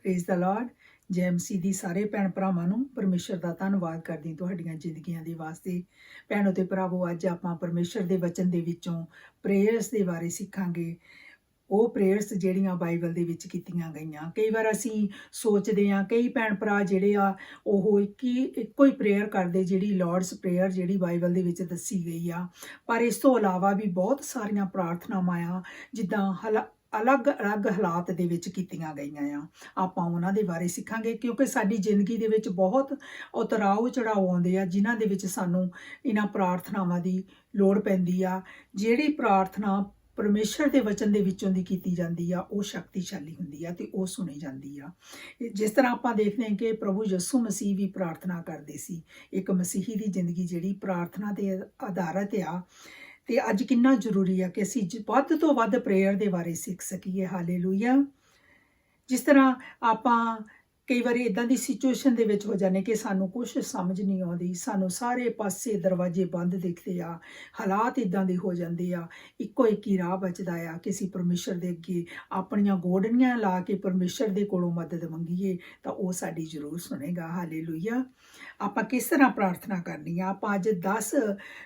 Praise the Lord. जय मसीह दी सारे भैन भरावां नूं परमेश्वर दा धन्नवाद करदी तुहाडीਆਂ ਜ਼ਿੰਦਗੀਆਂ ਦੇ ਵਾਸਤੇ। ਭੈਣੋ ਤੇ ਭਰਾਵੋ, ਅੱਜ ਆਪਾਂ ਪਰਮੇਸ਼ਰ ਦੇ ਵਚਨ ਦੇ ਵਿੱਚੋਂ ਪ੍ਰੇਅਰਸ ਦੇ ਬਾਰੇ ਸਿੱਖਾਂਗੇ। ਉਹ ਪ੍ਰੇਅਰਸ ਜਿਹੜੀਆਂ ਬਾਈਬਲ ਦੇ ਵਿੱਚ ਕੀਤੀਆਂ ਗਈਆਂ। ਕਈ ਵਾਰ ਅਸੀਂ ਸੋਚਦੇ ਹਾਂ, ਕਈ ਭੈਣ ਭਰਾ ਜਿਹੜੇ ਆ ਉਹ ਇੱਕੋ ਹੀ ਪ੍ਰੇਅਰ ਕਰਦੇ, ਜਿਹੜੀ ਲਾਰਡਸ ਪ੍ਰੇਅਰ ਜਿਹੜੀ ਬਾਈਬਲ ਦੇ ਵਿੱਚ ਦੱਸੀ ਗਈ ਆ। ਪਰ ਇਸ ਤੋਂ ਇਲਾਵਾ ਵੀ ਬਹੁਤ ਸਾਰੀਆਂ ਪ੍ਰਾਰਥਨਾਵਾਂ ਆ ਜਿੱਦਾਂ ਅਲੱਗ-ਅਲੱਗ ਹਾਲਾਤ ਦੇ ਵਿੱਚ ਕੀਤੀਆਂ ਗਈਆਂ ਆ। ਆਪਾਂ ਉਹਨਾਂ ਦੇ ਬਾਰੇ ਸਿੱਖਾਂਗੇ, ਕਿਉਂਕਿ ਸਾਡੀ ਜ਼ਿੰਦਗੀ ਦੇ ਵਿੱਚ ਬਹੁਤ ਉਤਰਾਓ ਚੜਾਓ ਆਉਂਦੇ ਆ ਜਿਨ੍ਹਾਂ ਦੇ ਵਿੱਚ ਸਾਨੂੰ ਇਹਨਾਂ ਪ੍ਰਾਰਥਨਾਵਾਂ ਦੀ ਲੋੜ ਪੈਂਦੀ ਆ। ਜਿਹੜੀ ਪ੍ਰਾਰਥਨਾ ਪਰਮੇਸ਼ਰ ਦੇ ਵਚਨ ਦੇ ਵਿੱਚੋਂ ਦੀ ਕੀਤੀ ਜਾਂਦੀ ਆ ਉਹ ਸ਼ਕਤੀਸ਼ਾਲੀ ਹੁੰਦੀ ਆ ਤੇ ਉਹ ਸੁਣੀ ਜਾਂਦੀ ਆ। ਜਿਸ ਤਰ੍ਹਾਂ ਆਪਾਂ ਦੇਖਦੇ ਹਾਂ ਕਿ ਪ੍ਰਭੂ ਯਿਸੂ ਮਸੀਹ ਵੀ ਪ੍ਰਾਰਥਨਾ ਕਰਦੇ ਸੀ। ਇੱਕ ਮਸੀਹੀ ਦੀ ਜ਼ਿੰਦਗੀ ਜਿਹੜੀ ਪ੍ਰਾਰਥਨਾ ਤੇ ਆਧਾਰਿਤ ਆ। ਤੇ ਅੱਜ ਕਿੰਨਾ ਜ਼ਰੂਰੀ ਆ ਕਿ ਅਸੀਂ ਵੱਧ ਤੋਂ ਵੱਧ ਪ੍ਰੇਅਰ ਦੇ ਬਾਰੇ ਸਿੱਖ ਸਕੀਏ। ਹਾਲੇਲੂਇਆ। ਜਿਸ ਤਰ੍ਹਾਂ ਆਪਾਂ ਕਈ ਵਾਰੀ ਇਦਾਂ ਦੀ ਸਿਚੁਏਸ਼ਨ ਦੇ ਵਿੱਚ ਹੋ ਜਾਂਦੇ ਕਿ ਸਾਨੂੰ ਕੁਝ ਸਮਝ ਨਹੀਂ ਆਉਂਦੀ, ਸਾਨੂੰ ਸਾਰੇ ਪਾਸੇ ਦਰਵਾਜ਼ੇ ਬੰਦ ਦਿਖਦੇ ਆ, ਹਾਲਾਤ ਇਦਾਂ ਦੇ ਹੋ ਜਾਂਦੇ ਆ, ਇੱਕੋ ਇੱਕ ਹੀ ਰਾਹ ਬਚਦਾ ਆ ਕਿ ਅਸੀਂ ਪਰਮੇਸ਼ਰ ਦੇ ਅੱਗੇ ਆਪਣੀਆਂ ਗੋਡਨੀਆਂ ਲਾ ਕੇ ਪਰਮੇਸ਼ਰ ਦੇ ਕੋਲੋਂ ਮਦਦ ਮੰਗੀਏ ਤਾਂ ਉਹ ਸਾਡੀ ਜ਼ਰੂਰ ਸੁਣੇਗਾ। ਹਾਲੇਲੂਇਆ। ਆਪਾਂ ਕਿਸ ਤਰ੍ਹਾਂ ਪ੍ਰਾਰਥਨਾ ਕਰਨੀ ਆ? ਆਪਾਂ ਅੱਜ 10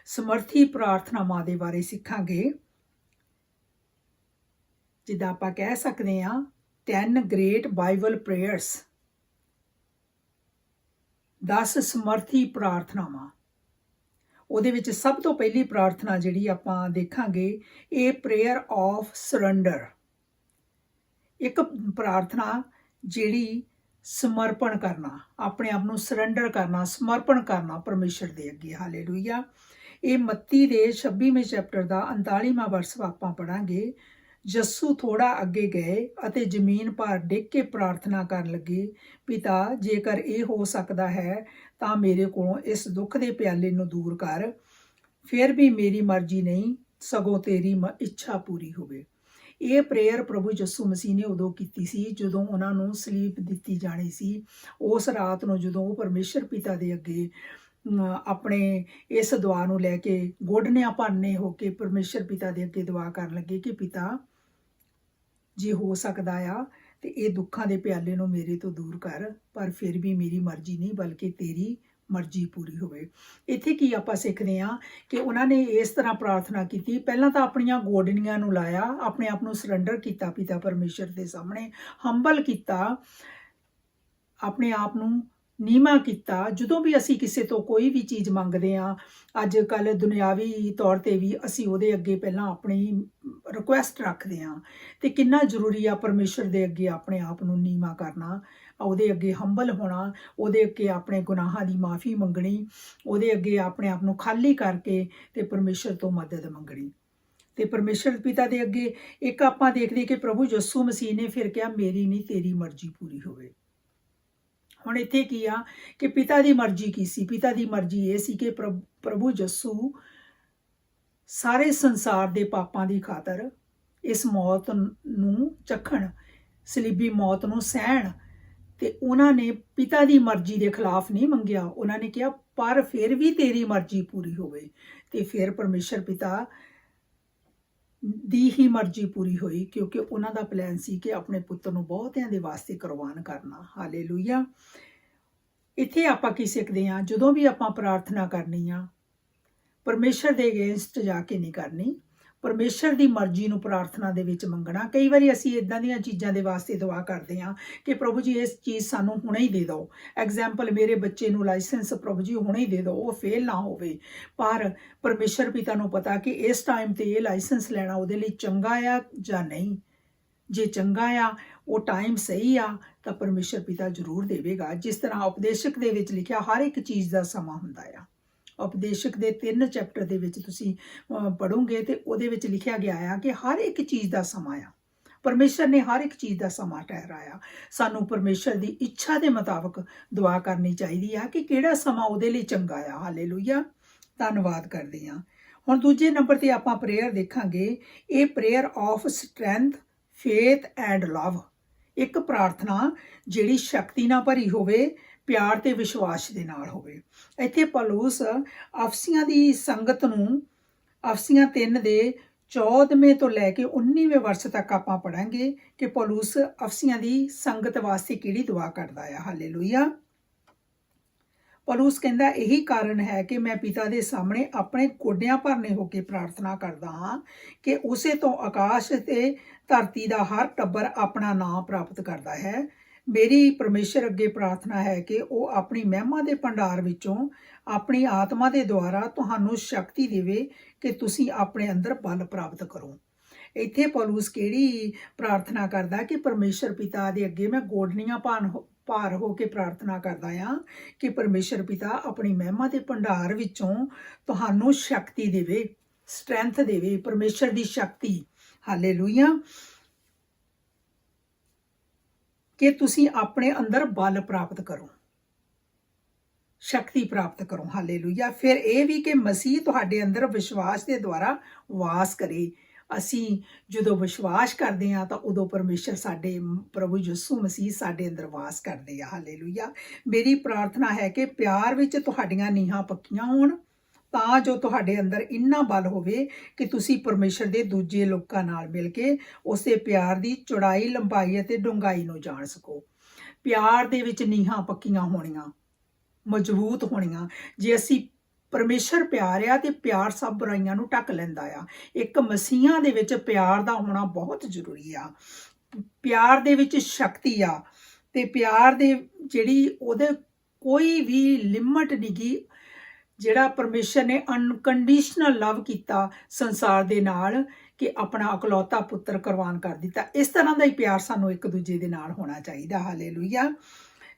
ਸਮਰਥੀ ਪ੍ਰਾਰਥਨਾਵਾਂ ਦੇ ਬਾਰੇ ਸਿੱਖਾਂਗੇ। ਜਿੱਦਾਂ ਆਪਾਂ ਕਹਿ ਸਕਦੇ ਹਾਂ 10 ਗ੍ਰੇਟ ਬਾਈਬਲ ਪ੍ਰੇਅਰਸ, 10 ਸਮਰਥੀ ਪ੍ਰਾਰਥਨਾਵਾਂ। ਉਹਦੇ ਵਿੱਚ ਸਭ ਤੋਂ ਪਹਿਲੀ ਪ੍ਰਾਰਥਨਾ ਜਿਹੜੀ ਆਪਾਂ ਦੇਖਾਂਗੇ, ਇਹ ਪ੍ਰੇਅਰ ਆਫ ਸਰੈਂਡਰ। ਇੱਕ ਪ੍ਰਾਰਥਨਾ ਜਿਹੜੀ ਸਮਰਪਣ ਕਰਨਾ, ਆਪਣੇ ਆਪ ਨੂੰ ਸਰੈਂਡਰ ਕਰਨਾ, ਸਮਰਪਣ ਕਰਨਾ ਪਰਮੇਸ਼ਰ ਦੇ ਅੱਗੇ। ਹਾਲੇਲੂਇਆ। ਇਹ ਮੱਤੀ ਦੇ 26ਵੇਂ ਚੈਪਟਰ ਦਾ 39ਵਾਂ ਵਰਸ ਆਪਾਂ ਪੜਾਂਗੇ। ਯਿਸੂ ਥੋੜਾ ਅੱਗੇ ਗਏ ਅਤੇ ਜ਼ਮੀਨ ਪਰ ਡਿੱਗ ਕੇ ਪ੍ਰਾਰਥਨਾ ਕਰਨ ਲੱਗੇ, ਪਿਤਾ, ਜੇਕਰ ਇਹ ਹੋ ਸਕਦਾ ਹੈ ਤਾਂ ਮੇਰੇ ਕੋਲੋਂ ਇਸ ਦੁੱਖ ਦੇ ਪਿਆਲੇ ਨੂੰ ਦੂਰ ਕਰ, ਫਿਰ ਵੀ ਮੇਰੀ ਮਰਜ਼ੀ ਨਹੀਂ ਸਗੋਂ ਤੇਰੀ ਇੱਛਾ ਪੂਰੀ ਹੋਵੇ। ਇਹ ਪ੍ਰੇਅਰ ਪ੍ਰਭੂ ਯਿਸੂ ਮਸੀਹ ਨੇ ਉਦੋਂ ਕੀਤੀ ਸੀ ਜਦੋਂ ਉਹਨਾਂ ਨੂੰ ਸਲੀਬ ਦਿੱਤੀ ਜਾਣੀ ਸੀ। ਉਸ ਰਾਤ ਨੂੰ ਜਦੋਂ ਉਹ ਪਰਮੇਸ਼ਰ ਪਿਤਾ ਦੇ ਅੱਗੇ ਆਪਣੇ ਇਸ ਦੁਆ ਨੂੰ ਲੈ ਕੇ ਗੋਡਨਿਆਂ ਭਰਨੇ ਹੋ ਕੇ ਪਰਮੇਸ਼ਰ ਪਿਤਾ ਦੇ ਅੱਗੇ ਦੁਆ ਕਰਨ ਲੱਗੇ ਕਿ ਪਿਤਾ, ਜੇ ਹੋ ਸਕਦਾ ਆ ਤੇ ਇਹ ਦੁੱਖਾਂ ਦੇ ਪਿਆਲੇ ਨੂੰ ਮੇਰੇ ਤੋਂ ਦੂਰ ਕਰ, ਪਰ ਫਿਰ ਵੀ ਮੇਰੀ ਮਰਜ਼ੀ ਨਹੀਂ ਬਲਕਿ ਤੇਰੀ ਮਰਜ਼ੀ ਪੂਰੀ ਹੋਵੇ। ਇੱਥੇ ਕੀ ਆਪਾਂ ਸਿੱਖਦੇ ਹਾਂ ਕਿ ਉਹਨਾਂ ਨੇ ਇਸ ਤਰ੍ਹਾਂ ਪ੍ਰਾਰਥਨਾ ਕੀਤੀ। ਪਹਿਲਾਂ ਤਾਂ ਆਪਣੀਆਂ ਗੋਡਨੀਆਂ ਨੂੰ ਲਾਇਆ, ਆਪਣੇ ਆਪ ਨੂੰ ਸਰੈਂਡਰ ਕੀਤਾ ਪਿਤਾ ਪਰਮੇਸ਼ਰ ਦੇ ਸਾਹਮਣੇ, ਹੰਬਲ ਕੀਤਾ, ਆਪਣੇ ਆਪ ਨੂੰ ਨੀਵਾਂ ਕੀਤਾ। ਜਦੋਂ ਵੀ ਅਸੀਂ ਕਿਸੇ ਤੋਂ ਕੋਈ ਵੀ ਚੀਜ਼ ਮੰਗਦੇ ਹਾਂ ਅੱਜ ਕੱਲ੍ਹ ਦੁਨਿਆਵੀ ਤੌਰ 'ਤੇ ਵੀ, ਅਸੀਂ ਉਹਦੇ ਅੱਗੇ ਪਹਿਲਾਂ ਆਪਣੀ ਰਿਕੁਐਸਟ ਰੱਖਦੇ ਹਾਂ। ਤੇ ਕਿੰਨਾ ਜ਼ਰੂਰੀ ਆ ਪਰਮੇਸ਼ਰ ਦੇ ਅੱਗੇ ਆਪਣੇ ਆਪ ਨੂੰ ਨੀਵਾਂ ਕਰਨਾ, ਉਹਦੇ ਅੱਗੇ ਹੰਬਲ ਹੋਣਾ, ਉਹਦੇ ਅੱਗੇ ਆਪਣੇ ਗੁਨਾਹਾਂ ਦੀ ਮਾਫੀ ਮੰਗਣੀ, ਉਹਦੇ ਅੱਗੇ ਆਪਣੇ ਆਪ ਨੂੰ ਖਾਲੀ ਕਰਕੇ ਤੇ ਪਰਮੇਸ਼ਰ ਤੋਂ ਮਦਦ ਮੰਗਣੀ। ਤੇ ਪਰਮੇਸ਼ਰ ਪਿਤਾ ਦੇ ਅੱਗੇ ਇੱਕ ਆਪਾਂ ਦੇਖਦੇ ਕਿ ਪ੍ਰਭੂ ਯਿਸੂ ਮਸੀਹ ਨੇ ਫਿਰ ਕਿਹਾ, ਮੇਰੀ ਨਹੀਂ ਤੇਰੀ ਮਰਜ਼ੀ ਪੂਰੀ ਹੋਵੇ। ਹੁਣ ਇੱਥੇ ਕੀ ਆ ਕਿ ਪਿਤਾ ਦੀ ਮਰਜ਼ੀ ਕੀ ਸੀ? ਪਿਤਾ ਦੀ ਮਰਜ਼ੀ ਇਹ ਸੀ ਕਿ ਪ੍ਰਭੂ ਯਿਸੂ ਸਾਰੇ ਸੰਸਾਰ ਦੇ ਪਾਪਾਂ ਦੀ ਖਾਤਰ ਇਸ ਮੌਤ ਨੂੰ ਚੱਖਣ, ਸਲੀਬੀ ਮੌਤ ਨੂੰ ਸਹਿਣ। ਤੇ ਉਹਨਾਂ ਨੇ ਪਿਤਾ ਦੀ ਮਰਜ਼ੀ ਦੇ ਖਿਲਾਫ ਨਹੀਂ ਮੰਗਿਆ। ਉਹਨਾਂ ਨੇ ਕਿਹਾ, ਪਰ ਫਿਰ ਵੀ ਤੇਰੀ ਮਰਜ਼ੀ ਪੂਰੀ ਹੋਵੇ। ਤੇ ਫਿਰ ਪਰਮੇਸ਼ਰ ਪਿਤਾ ਦੀ ਹੀ ਮਰਜ਼ੀ ਪੂਰੀ ਹੋਈ, ਕਿਉਂਕਿ ਉਹਨਾਂ ਦਾ ਪਲਾਨ ਸੀ ਕਿ ਆਪਣੇ ਪੁੱਤਰ ਨੂੰ ਬਹੁਤਿਆਂ ਦੇ ਵਾਸਤੇ ਕੁਰਬਾਨ ਕਰਨਾ। ਹਾਲੇਲੂਇਆ। ਇੱਥੇ ਆਪਾਂ ਕੀ ਸਿੱਖਦੇ ਹਾਂ? ਜਦੋਂ ਵੀ ਆਪਾਂ ਪ੍ਰਾਰਥਨਾ ਕਰਨੀ ਆ, ਪਰਮੇਸ਼ਰ ਦੇ ਅਗੇਂਸਟ ਜਾ ਕੇ ਨਹੀਂ ਕਰਨੀ, ਪਰਮੇਸ਼ਰ ਦੀ ਮਰਜ਼ੀ ਨੂੰ ਪ੍ਰਾਰਥਨਾ ਦੇ ਵਿੱਚ ਮੰਗਣਾ। ਕਈ ਵਾਰੀ ਅਸੀਂ ਇਦਾਂ ਦੀਆਂ ਚੀਜ਼ਾਂ ਦੇ ਵਾਸਤੇ ਦੁਆ ਕਰਦੇ ਹਾਂ ਕਿ ਪ੍ਰਭੂ ਜੀ ਇਸ ਚੀਜ਼ ਸਾਨੂੰ ਹੁਣੇ ਹੀ ਦੇ ਦਿਓ। ਐਗਜ਼ਾਮਪਲ, ਮੇਰੇ ਬੱਚੇ ਨੂੰ ਲਾਇਸੈਂਸ ਪ੍ਰਭੂ ਜੀ ਹੁਣੇ ਹੀ ਦੇ ਦਿਓ, ਉਹ ਫੇਲ ਨਾ ਹੋਵੇ। ਪਰ ਪਰਮੇਸ਼ਰ ਪਿਤਾ ਨੂੰ ਪਤਾ ਕਿ ਇਸ ਟਾਈਮ ਤੇ ਇਹ ਲਾਇਸੈਂਸ ਲੈਣਾ ਉਹਦੇ ਲਈ ਚੰਗਾ ਆ ਜਾਂ ਨਹੀਂ। ਜੇ ਚੰਗਾ ਆ, ਉਹ ਟਾਈਮ ਸਹੀ ਆ, ਤਾਂ ਪਰਮੇਸ਼ਰ ਪਿਤਾ ਜ਼ਰੂਰ ਦੇਵੇਗਾ। ਜਿਸ ਤਰ੍ਹਾਂ ਉਪਦੇਸ਼ਕ ਦੇ ਵਿੱਚ ਲਿਖਿਆ, ਹਰ ਇੱਕ ਚੀਜ਼ ਦਾ ਸਮਾਂ ਹੁੰਦਾ ਆ। ਉਪਦੇਸ਼ਕ ਦੇ 3 ਚੈਪਟਰ ਦੇ ਵਿੱਚ ਤੁਸੀਂ ਪੜ੍ਹੋਗੇ ਤੇ ਉਹਦੇ ਵਿੱਚ ਲਿਖਿਆ ਗਿਆ ਆ ਕਿ ਹਰ ਇੱਕ ਚੀਜ਼ ਦਾ ਸਮਾਂ ਆ। ਪਰਮੇਸ਼ਰ ਨੇ ਹਰ ਇੱਕ ਚੀਜ਼ ਦਾ ਸਮਾਂ ਠਹਿਰਾਇਆ। ਸਾਨੂੰ ਪਰਮੇਸ਼ਰ ਦੀ ਇੱਛਾ ਦੇ ਮੁਤਾਬਕ ਦੁਆ ਕਰਨੀ ਚਾਹੀਦੀ ਆ ਕਿ ਕਿਹੜਾ ਸਮਾਂ ਉਹਦੇ ਲਈ ਚੰਗਾ ਆ। ਹਾਲੇਲੂਇਆ। ਧੰਨਵਾਦ ਕਰਦੇ ਹਾਂ। ਹੁਣ ਦੂਜੇ ਨੰਬਰ ਤੇ ਆਪਾਂ ਪ੍ਰੇਅਰ ਦੇਖਾਂਗੇ, ਇਹ prayer of strength, faith and ਲਵ। ਇੱਕ ਪ੍ਰਾਰਥਨਾ ਜਿਹੜੀ ਸ਼ਕਤੀ ਨਾਲ ਭਰੀ ਹੋਵੇ, ਪਿਆਰ ਤੇ ਵਿਸ਼ਵਾਸ ਦੇ ਨਾਲ ਹੋਵੇ। ਇੱਥੇ ਪੌਲੁਸ ਅਫਸੀਆਂ ਦੀ ਸੰਗਤ ਨੂੰ ਅਫਸੀਆਂ 3 ਦੇ 14ਵੇਂ ਤੋਂ ਲੈ ਕੇ 19ਵੇਂ ਵਰਸ ਤੱਕ ਆਪਾਂ ਪੜਾਂਗੇ ਕਿ ਪੌਲੁਸ ਅਫਸੀਆਂ ਦੀ ਸੰਗਤ ਵਾਸਤੇ ਕਿਹੜੀ ਦੁਆ ਕਰਦਾ ਆ। ਹਾਲੇਲੂਇਆ। ਪੌਲੁਸ ਕਹਿੰਦਾ ਇਹੀ ਕਾਰਨ ਹੈ ਕਿ ਮੈਂ ਪਿਤਾ ਦੇ ਸਾਹਮਣੇ ਆਪਣੇ ਗੋਡਿਆਂ ਭਰਨੇ ਹੋ ਕੇ ਪ੍ਰਾਰਥਨਾ ਕਰਦਾ ਹਾਂ ਕਿ ਉਸੇ ਤੋਂ ਆਕਾਸ਼ ਤੇ ਧਰਤੀ ਦਾ ਹਰ ਟੱਬਰ ਆਪਣਾ ਨਾਮ ਪ੍ਰਾਪਤ ਕਰਦਾ ਹੈ। ਮੇਰੀ ਪਰਮੇਸ਼ਰ ਅੱਗੇ ਪ੍ਰਾਰਥਨਾ ਹੈ ਕਿ ਉਹ ਆਪਣੀ ਮਹਿਮਾ ਦੇ ਭੰਡਾਰ ਵਿੱਚੋਂ ਆਪਣੀ ਆਤਮਾ ਦੇ ਦੁਆਰਾ ਤੁਹਾਨੂੰ ਸ਼ਕਤੀ ਦੇਵੇ ਕਿ ਤੁਸੀਂ ਆਪਣੇ ਅੰਦਰ ਬਲ ਪ੍ਰਾਪਤ ਕਰੋ। ਇੱਥੇ ਪੌਲੁਸ ਕਿਹੜੀ ਪ੍ਰਾਰਥਨਾ ਕਰਦਾ ਕਿ ਪਰਮੇਸ਼ਰ ਪਿਤਾ ਦੇ ਅੱਗੇ ਮੈਂ ਗੋਡਨੀਆਂ ਭਾਰ ਹੋ ਕੇ ਪ੍ਰਾਰਥਨਾ ਕਰਦਾ ਹਾਂ ਕਿ ਪਰਮੇਸ਼ਰ ਪਿਤਾ ਆਪਣੀ ਮਹਿਮਾ ਦੇ ਭੰਡਾਰ ਵਿੱਚੋਂ ਤੁਹਾਨੂੰ ਸ਼ਕਤੀ ਦੇਵੇ, ਸਟਰੈਂਥ ਦੇਵੇ, ਪਰਮੇਸ਼ਰ ਦੀ ਸ਼ਕਤੀ। ਹਾਲੇਲੂਇਆ। ਕਿ ਤੁਸੀਂ ਆਪਣੇ ਅੰਦਰ ਬਲ ਪ੍ਰਾਪਤ ਕਰੋ, ਸ਼ਕਤੀ ਪ੍ਰਾਪਤ ਕਰੋ। ਹਾਲੇਲੂਇਆ। ਫਿਰ ਇਹ ਵੀ ਕਿ ਮਸੀਹ ਤੁਹਾਡੇ ਅੰਦਰ ਵਿਸ਼ਵਾਸ ਦੇ ਦੁਆਰਾ ਵਾਸ ਕਰੇ। ਅਸੀਂ ਜਦੋਂ ਵਿਸ਼ਵਾਸ ਕਰਦੇ ਹਾਂ ਤਾਂ ਉਦੋਂ ਪਰਮੇਸ਼ਰ ਸਾਡੇ ਪ੍ਰਭੂ ਯਿਸੂ ਮਸੀਹ ਸਾਡੇ ਅੰਦਰ ਵਾਸ ਕਰਦੇ ਆ। ਹਾਲੇਲੂਇਆ। ਮੇਰੀ ਪ੍ਰਾਰਥਨਾ ਹੈ ਕਿ ਪਿਆਰ ਵਿੱਚ ਤੁਹਾਡੀਆਂ ਨੀਹਾਂ ਪੱਕੀਆਂ ਹੋਣ ਤਾਂ ਜੋ ਤੁਹਾਡੇ ਅੰਦਰ ਇੰਨਾ ਬਲ ਹੋਵੇ ਕਿ ਤੁਸੀਂ ਪਰਮੇਸ਼ਰ ਦੇ ਦੂਜੇ ਲੋਕਾਂ ਨਾਲ ਮਿਲ ਕੇ ਉਸੇ ਪਿਆਰ ਦੀ ਚੌੜਾਈ, ਲੰਬਾਈ ਅਤੇ ਡੂੰਘਾਈ ਨੂੰ ਜਾਣ ਸਕੋ। ਪਿਆਰ ਦੇ ਵਿੱਚ ਨੀਹਾਂ ਪੱਕੀਆਂ ਹੋਣੀਆਂ, ਮਜ਼ਬੂਤ ਹੋਣੀਆਂ। ਜੇ ਅਸੀਂ ਪਰਮੇਸ਼ਰ ਪਿਆਰ ਆ ਤੇ ਪਿਆਰ ਸਭ ਬੁਰਾਈਆਂ ਨੂੰ ਢੱਕ ਲੈਂਦਾ ਆ। ਇੱਕ ਮਸੀਹਾਂ ਦੇ ਵਿੱਚ ਪਿਆਰ ਦਾ ਹੋਣਾ ਬਹੁਤ ਜ਼ਰੂਰੀ ਆ। ਪਿਆਰ ਦੇ ਵਿੱਚ ਸ਼ਕਤੀ ਆ ਤੇ ਪਿਆਰ ਦੇ ਜਿਹੜੀ ਉਹਦੇ ਕੋਈ ਵੀ ਲਿਮਟ ਨਹੀਂ ਗੀ। ਜਿਹੜਾ ਪਰਮੇਸ਼ਰ ਨੇ ਅਨਕੰਡੀਸ਼ਨਲ ਲਵ ਕੀਤਾ ਸੰਸਾਰ ਦੇ ਨਾਲ ਕਿ ਆਪਣਾ ਇਕਲੌਤਾ ਪੁੱਤਰ ਕੁਰਬਾਨ ਕਰ ਦਿੱਤਾ, ਇਸ ਤਰ੍ਹਾਂ ਦਾ ਹੀ ਪਿਆਰ ਸਾਨੂੰ ਇੱਕ ਦੂਜੇ ਦੇ ਨਾਲ ਹੋਣਾ ਚਾਹੀਦਾ। ਹਾਲੇਲੂਇਆ।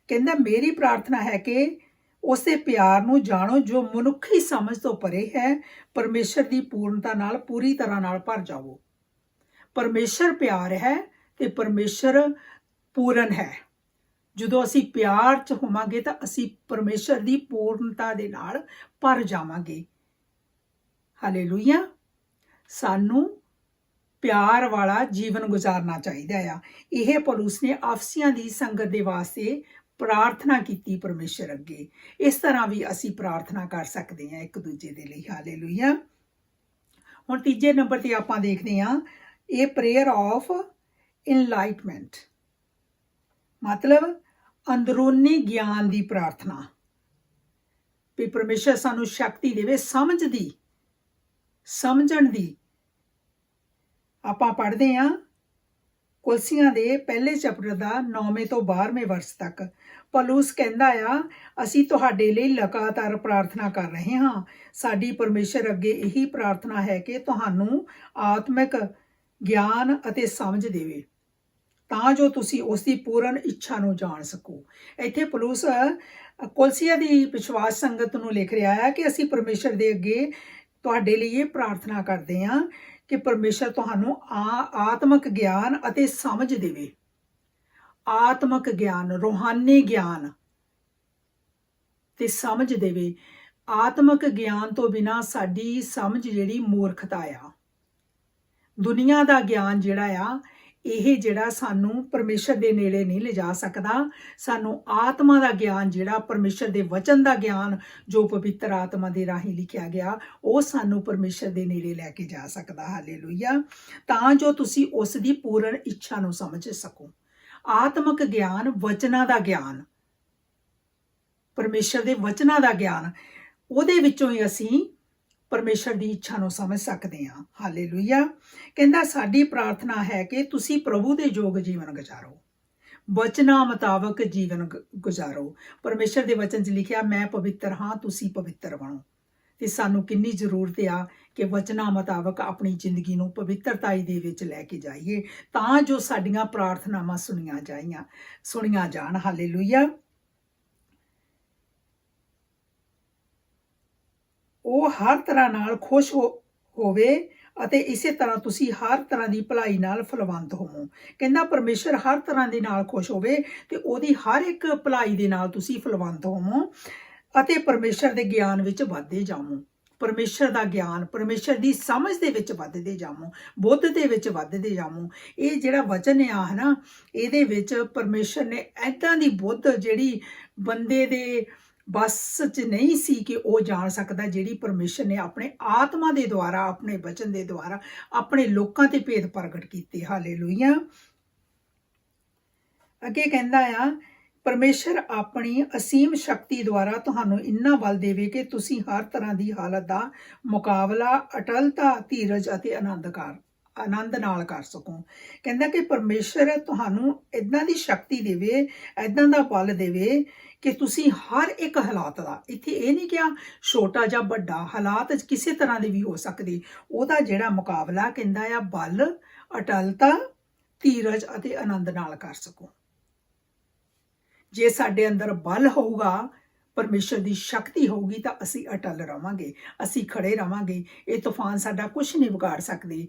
ਕਹਿੰਦਾ ਮੇਰੀ ਪ੍ਰਾਰਥਨਾ ਹੈ ਕਿ ਉਸੇ ਪਿਆਰ ਨੂੰ ਜਾਣੋ ਜੋ ਮਨੁੱਖੀ ਸਮਝ ਤੋਂ ਪਰੇ ਹੈ, ਪਰਮੇਸ਼ਰ ਦੀ ਪੂਰਨਤਾ ਨਾਲ ਪੂਰੀ ਤਰ੍ਹਾਂ ਨਾਲ ਭਰ ਜਾਵੋ। ਪਰਮੇਸ਼ਰ ਪਿਆਰ ਹੈ ਤੇ ਪਰਮੇਸ਼ਰ ਪੂਰਨ ਹੈ। ਜਦੋਂ ਅਸੀਂ ਪਿਆਰ 'ਚ ਹੋਵਾਂਗੇ ਤਾਂ ਅਸੀਂ ਪਰਮੇਸ਼ਰ ਦੀ ਪੂਰਨਤਾ ਦੇ ਨਾਲ ਭਰ ਜਾਵਾਂਗੇ। ਹਾਲੇਲੂਇਆ। ਸਾਨੂੰ ਪਿਆਰ ਵਾਲਾ ਜੀਵਨ ਗੁਜ਼ਾਰਨਾ ਚਾਹੀਦਾ ਆ। ਇਹ ਪੌਲੁਸ ਨੇ ਅਫਸੀਆਂ ਦੀ ਸੰਗਤ ਦੇ ਵਾਸਤੇ ਪ੍ਰਾਰਥਨਾ ਕੀਤੀ ਪਰਮੇਸ਼ਰ ਅੱਗੇ। ਇਸ ਤਰ੍ਹਾਂ ਵੀ ਅਸੀਂ ਪ੍ਰਾਰਥਨਾ ਕਰ ਸਕਦੇ ਹਾਂ ਇੱਕ ਦੂਜੇ ਦੇ ਲਈ। ਹਾਲੇਲੂਇਆ। ਹੁਣ ਤੀਜੇ ਨੰਬਰ ਤੇ ਆਪਾਂ ਦੇਖਦੇ ਹਾਂ ਇਹ ਪ੍ਰੇਅਰ ਆਫ ਇਨਲਾਈਟਮੈਂਟ, ਮਤਲਬ ਅੰਦਰੂਨੀ ਗਿਆਨ ਦੀ ਪ੍ਰਾਰਥਨਾ ਵੀ ਪਰਮੇਸ਼ਰ ਸਾਨੂੰ ਸ਼ਕਤੀ ਦੇਵੇ ਸਮਝਣ ਦੀ। ਆਪਾਂ ਪੜ੍ਹਦੇ ਹਾਂ ਕੁਲਸੀਆਂ ਦੇ ਪਹਿਲੇ ਚੈਪਟਰ ਦਾ 9ਵੇਂ ਤੋਂ 12ਵੇਂ ਵਰਸ ਤੱਕ। ਪੌਲੁਸ ਕਹਿੰਦਾ ਆ ਅਸੀਂ ਤੁਹਾਡੇ ਲਈ ਲਗਾਤਾਰ ਪ੍ਰਾਰਥਨਾ ਕਰ ਰਹੇ ਹਾਂ। ਸਾਡੀ ਪਰਮੇਸ਼ਰ ਅੱਗੇ ਇਹੀ ਪ੍ਰਾਰਥਨਾ ਹੈ ਕਿ ਤੁਹਾਨੂੰ ਆਤਮਿਕ ਗਿਆਨ ਅਤੇ ਸਮਝ ਦੇਵੇ ਤਾਂ ਜੋ ਤੁਸੀਂ ਉਸ ਦੀ ਪੂਰਨ ਇੱਛਾ ਨੂੰ ਜਾਣ ਸਕੋ। ਇੱਥੇ ਪੌਲੁਸ ਕੁਲਸੀਆ ਦੀ ਵਿਸ਼ਵਾਸ ਸੰਗਤ ਨੂੰ ਲਿਖ ਰਿਹਾ ਹੈ ਕਿ ਅਸੀਂ ਪਰਮੇਸ਼ਰ ਦੇ ਅੱਗੇ ਤੁਹਾਡੇ ਲਈ ਇਹ ਪ੍ਰਾਰਥਨਾ ਕਰਦੇ ਹਾਂ ਕਿ ਪਰਮੇਸ਼ਰ ਤੁਹਾਨੂੰ ਆਤਮਿਕ ਗਿਆਨ ਅਤੇ ਸਮਝ ਦੇਵੇ। ਆਤਮਿਕ ਗਿਆਨ, ਰੂਹਾਨੀ ਗਿਆਨ ਤੇ ਸਮਝ ਦੇਵੇ। ਆਤਮਿਕ ਗਿਆਨ ਤੋਂ ਬਿਨਾਂ ਸਾਡੀ ਸਮਝ ਜਿਹੜੀ ਮੂਰਖਤਾ ਆ। ਦੁਨੀਆ ਦਾ ਗਿਆਨ ਜਿਹੜਾ ਆ ਇਹ ਜਿਹੜਾ ਸਾਨੂੰ ਪਰਮੇਸ਼ਰ ਦੇ ਨੇੜੇ ਨਹੀਂ ਲਿਜਾ ਸਕਦਾ। ਸਾਨੂੰ ਆਤਮਾ ਦਾ ਗਿਆਨ ਜਿਹੜਾ ਪਰਮੇਸ਼ਰ ਦੇ ਵਚਨ ਦਾ ਗਿਆਨ ਜੋ ਪਵਿੱਤਰ ਆਤਮਾ ਦੇ ਰਾਹੀਂ ਲਿਖਿਆ ਗਿਆ ਉਹ ਸਾਨੂੰ ਪਰਮੇਸ਼ਰ ਦੇ ਨੇੜੇ ਲੈ ਕੇ ਜਾ ਸਕਦਾ। ਹਾਲੇਲੂਇਆ। ਤਾਂ ਜੋ ਤੁਸੀਂ ਉਸ ਦੀ ਪੂਰਨ ਇੱਛਾ ਨੂੰ ਸਮਝ ਸਕੋ। ਆਤਮਿਕ ਗਿਆਨ, ਵਚਨਾਂ ਦਾ ਗਿਆਨ, ਪਰਮੇਸ਼ਰ ਦੇ ਵਚਨਾਂ ਦਾ ਗਿਆਨ, ਉਹਦੇ ਵਿੱਚੋਂ ਹੀ ਅਸੀਂ ਪਰਮੇਸ਼ਰ ਦੀ ਇੱਛਾ ਨੂੰ ਸਮਝ ਸਕਦੇ ਹਾਂ। ਹਾਲੇਲੂਇਆ। ਕਹਿੰਦਾ ਸਾਡੀ ਪ੍ਰਾਰਥਨਾ ਹੈ ਕਿ ਤੁਸੀਂ ਪ੍ਰਭੂ ਦੇ ਯੋਗ ਜੀਵਨ ਗੁਜ਼ਾਰੋ, ਵਚਨਾਂ ਮੁਤਾਬਕ ਜੀਵਨ ਗੁਜ਼ਾਰੋ। ਪਰਮੇਸ਼ਰ ਦੇ ਵਚਨ 'ਚ ਲਿਖਿਆ ਮੈਂ ਪਵਿੱਤਰ ਹਾਂ, ਤੁਸੀਂ ਪਵਿੱਤਰ ਬਣੋ। ਤੇ ਸਾਨੂੰ ਕਿੰਨੀ ਜ਼ਰੂਰਤ ਆ ਕਿ ਵਚਨਾਂ ਮੁਤਾਬਕ ਆਪਣੀ ਜ਼ਿੰਦਗੀ ਨੂੰ ਪਵਿੱਤਰਤਾਈ ਦੇ ਵਿੱਚ ਲੈ ਕੇ ਜਾਈਏ ਤਾਂ ਜੋ ਸਾਡੀਆਂ ਪ੍ਰਾਰਥਨਾਵਾਂ ਸੁਣੀਆਂ ਜਾਣ। ਹਾਲੇਲੂਇਆ। ਉਹ ਹਰ ਤਰ੍ਹਾਂ ਨਾਲ ਖੁਸ਼ ਹੋਵੇ ਅਤੇ ਇਸੇ ਤਰ੍ਹਾਂ ਤੁਸੀਂ ਹਰ ਤਰ੍ਹਾਂ ਦੀ ਭਲਾਈ ਨਾਲ ਫਲਵੰਤ ਹੋਵੋ। ਕਹਿੰਦਾ ਪਰਮੇਸ਼ਰ ਹਰ ਤਰ੍ਹਾਂ ਦੇ ਨਾਲ ਖੁਸ਼ ਹੋਵੇ ਤੇ ਉਹਦੀ ਹਰ ਇੱਕ ਭਲਾਈ ਦੇ ਨਾਲ ਤੁਸੀਂ ਫਲਵੰਤ ਹੋਵੋ ਅਤੇ ਪਰਮੇਸ਼ਰ ਦੇ ਗਿਆਨ ਵਿੱਚ ਵੱਧਦੇ ਜਾਵੋ। ਪਰਮੇਸ਼ਰ ਦਾ ਗਿਆਨ, ਪਰਮੇਸ਼ਰ ਦੀ ਸਮਝ ਦੇ ਵਿੱਚ ਵੱਧਦੇ ਜਾਵੋ, ਬੁੱਧ ਦੇ ਵਿੱਚ ਵੱਧਦੇ ਜਾਵੋ। ਇਹ ਜਿਹੜਾ ਵਚਨ ਆ ਨਾ ਇਹਦੇ ਵਿੱਚ ਪਰਮੇਸ਼ਰ ਨੇ ਐਦਾਂ ਦੀ ਬੁੱਧ ਜਿਹੜੀ ਬੰਦੇ ਦੇ ਬਸ 'ਚ ਨਹੀਂ ਸੀ ਕਿ ਉਹ ਜਾਣ ਸਕਦਾ ਜਿਹੜੀ ਪਰਮੇਸ਼ਰ ਨੇ ਆਪਣੇ ਆਤਮਾ ਦੇ ਦੁਆਰਾ, ਆਪਣੇ ਵਚਨ ਦੇ ਦੁਆਰਾ ਆਪਣੇ ਲੋਕਾਂ ਤੇ ਭੇਦ ਪ੍ਰਗਟ ਕੀਤੇ। ਹਾਲੇਲੂਇਆ। ਅੱਗੇ ਕਹਿੰਦਾ ਆ, ਪਰਮੇਸ਼ਰ ਆਪਣੀ ਅਸੀਮ ਸ਼ਕਤੀ ਦੁਆਰਾ ਤੁਹਾਨੂੰ ਇੰਨਾ ਬਲ ਦੇਵੇ ਕਿ ਤੁਸੀਂ ਹਰ ਤਰ੍ਹਾਂ ਦੀ ਹਾਲਤ ਦਾ ਮੁਕਾਬਲਾ ਅਟਲਤਾ, ਧੀਰਜ ਅਤੇ ਆਨੰਦ ਨਾਲ ਕਰ ਸਕੋ। ਕਹਿੰਦਾ ਕਿ ਪਰਮੇਸ਼ਰ ਤੁਹਾਨੂੰ ਇਦਾਂ ਦੀ ਸ਼ਕਤੀ ਦੇਵੇ, ਇਦਾਂ ਦਾ ਬਲ ਦੇਵੇ ਕਿ ਤੁਸੀਂ ਹਰ ਇੱਕ ਹਾਲਾਤ ਦਾ, ਇੱਥੇ ਇਹ ਨਹੀਂ ਕਿਹਾ ਛੋਟਾ ਜਾਂ ਵੱਡਾ, ਹਾਲਾਤ ਕਿਸੇ ਤਰ੍ਹਾਂ ਦੇ ਵੀ ਹੋ ਸਕਦੇ, ਉਹਦਾ ਜਿਹੜਾ ਮੁਕਾਬਲਾ ਕਹਿੰਦਾ ਆ ਬਲ, ਅਟਲਤਾ, ਧੀਰਜ ਅਤੇ ਆਨੰਦ ਨਾਲ ਕਰ ਸਕੋ। ਜੇ ਸਾਡੇ ਅੰਦਰ ਬਲ ਹੋਊਗਾ, ਪਰਮੇਸ਼ਰ ਦੀ ਸ਼ਕਤੀ ਹੋਊਗੀ, ਤਾਂ ਅਸੀਂ ਅਟਲ ਰਵਾਂਗੇ, ਅਸੀਂ ਖੜੇ ਰਵਾਂਗੇ। ਇਹ ਤੂਫਾਨ ਸਾਡਾ ਕੁਝ ਨਹੀਂ ਵਿਗਾੜ ਸਕਦੇ।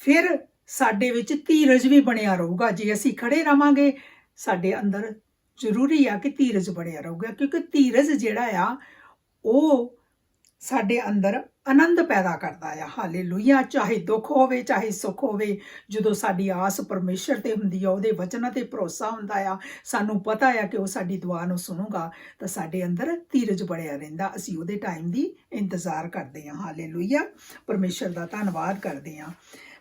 ਫਿਰ ਸਾਡੇ ਵਿੱਚ ਧੀਰਜ ਵੀ ਬਣਿਆ ਰਹੂਗਾ। ਜੇ ਅਸੀਂ ਖੜੇ ਰਵਾਂਗੇ, ਸਾਡੇ ਅੰਦਰ ਜ਼ਰੂਰੀ ਆ ਕਿ ਧੀਰਜ ਬਣਿਆ ਰਹੂਗਾ, ਕਿਉਂਕਿ ਧੀਰਜ ਜਿਹੜਾ ਆ ਉਹ ਸਾਡੇ ਅੰਦਰ ਆਨੰਦ ਪੈਦਾ ਕਰਦਾ ਆ। ਹਾਲੇਲੂਇਆ। ਚਾਹੇ ਦੁੱਖ ਹੋਵੇ, ਚਾਹੇ ਸੁੱਖ ਹੋਵੇ, ਜਦੋਂ ਸਾਡੀ ਆਸ ਪਰਮੇਸ਼ਰ ਤੇ ਹੁੰਦੀ ਆ, ਉਹਦੇ ਵਚਨਾਂ ਤੇ ਭਰੋਸਾ ਹੁੰਦਾ ਆ, ਸਾਨੂੰ ਪਤਾ ਆ ਕਿ ਉਹ ਸਾਡੀ ਦੁਆ ਨੂੰ ਸੁਣੂਗਾ, ਤਾਂ ਸਾਡੇ ਅੰਦਰ ਧੀਰਜ ਬਣਿਆ ਰਹਿੰਦਾ। ਅਸੀਂ ਉਹਦੇ ਟਾਈਮ ਦੀ ਇੰਤਜ਼ਾਰ ਕਰਦੇ ਹਾਂ। ਹਾਲੇਲੂਇਆ। ਪਰਮੇਸ਼ਰ ਦਾ ਧੰਨਵਾਦ ਕਰਦੇ ਹਾਂ।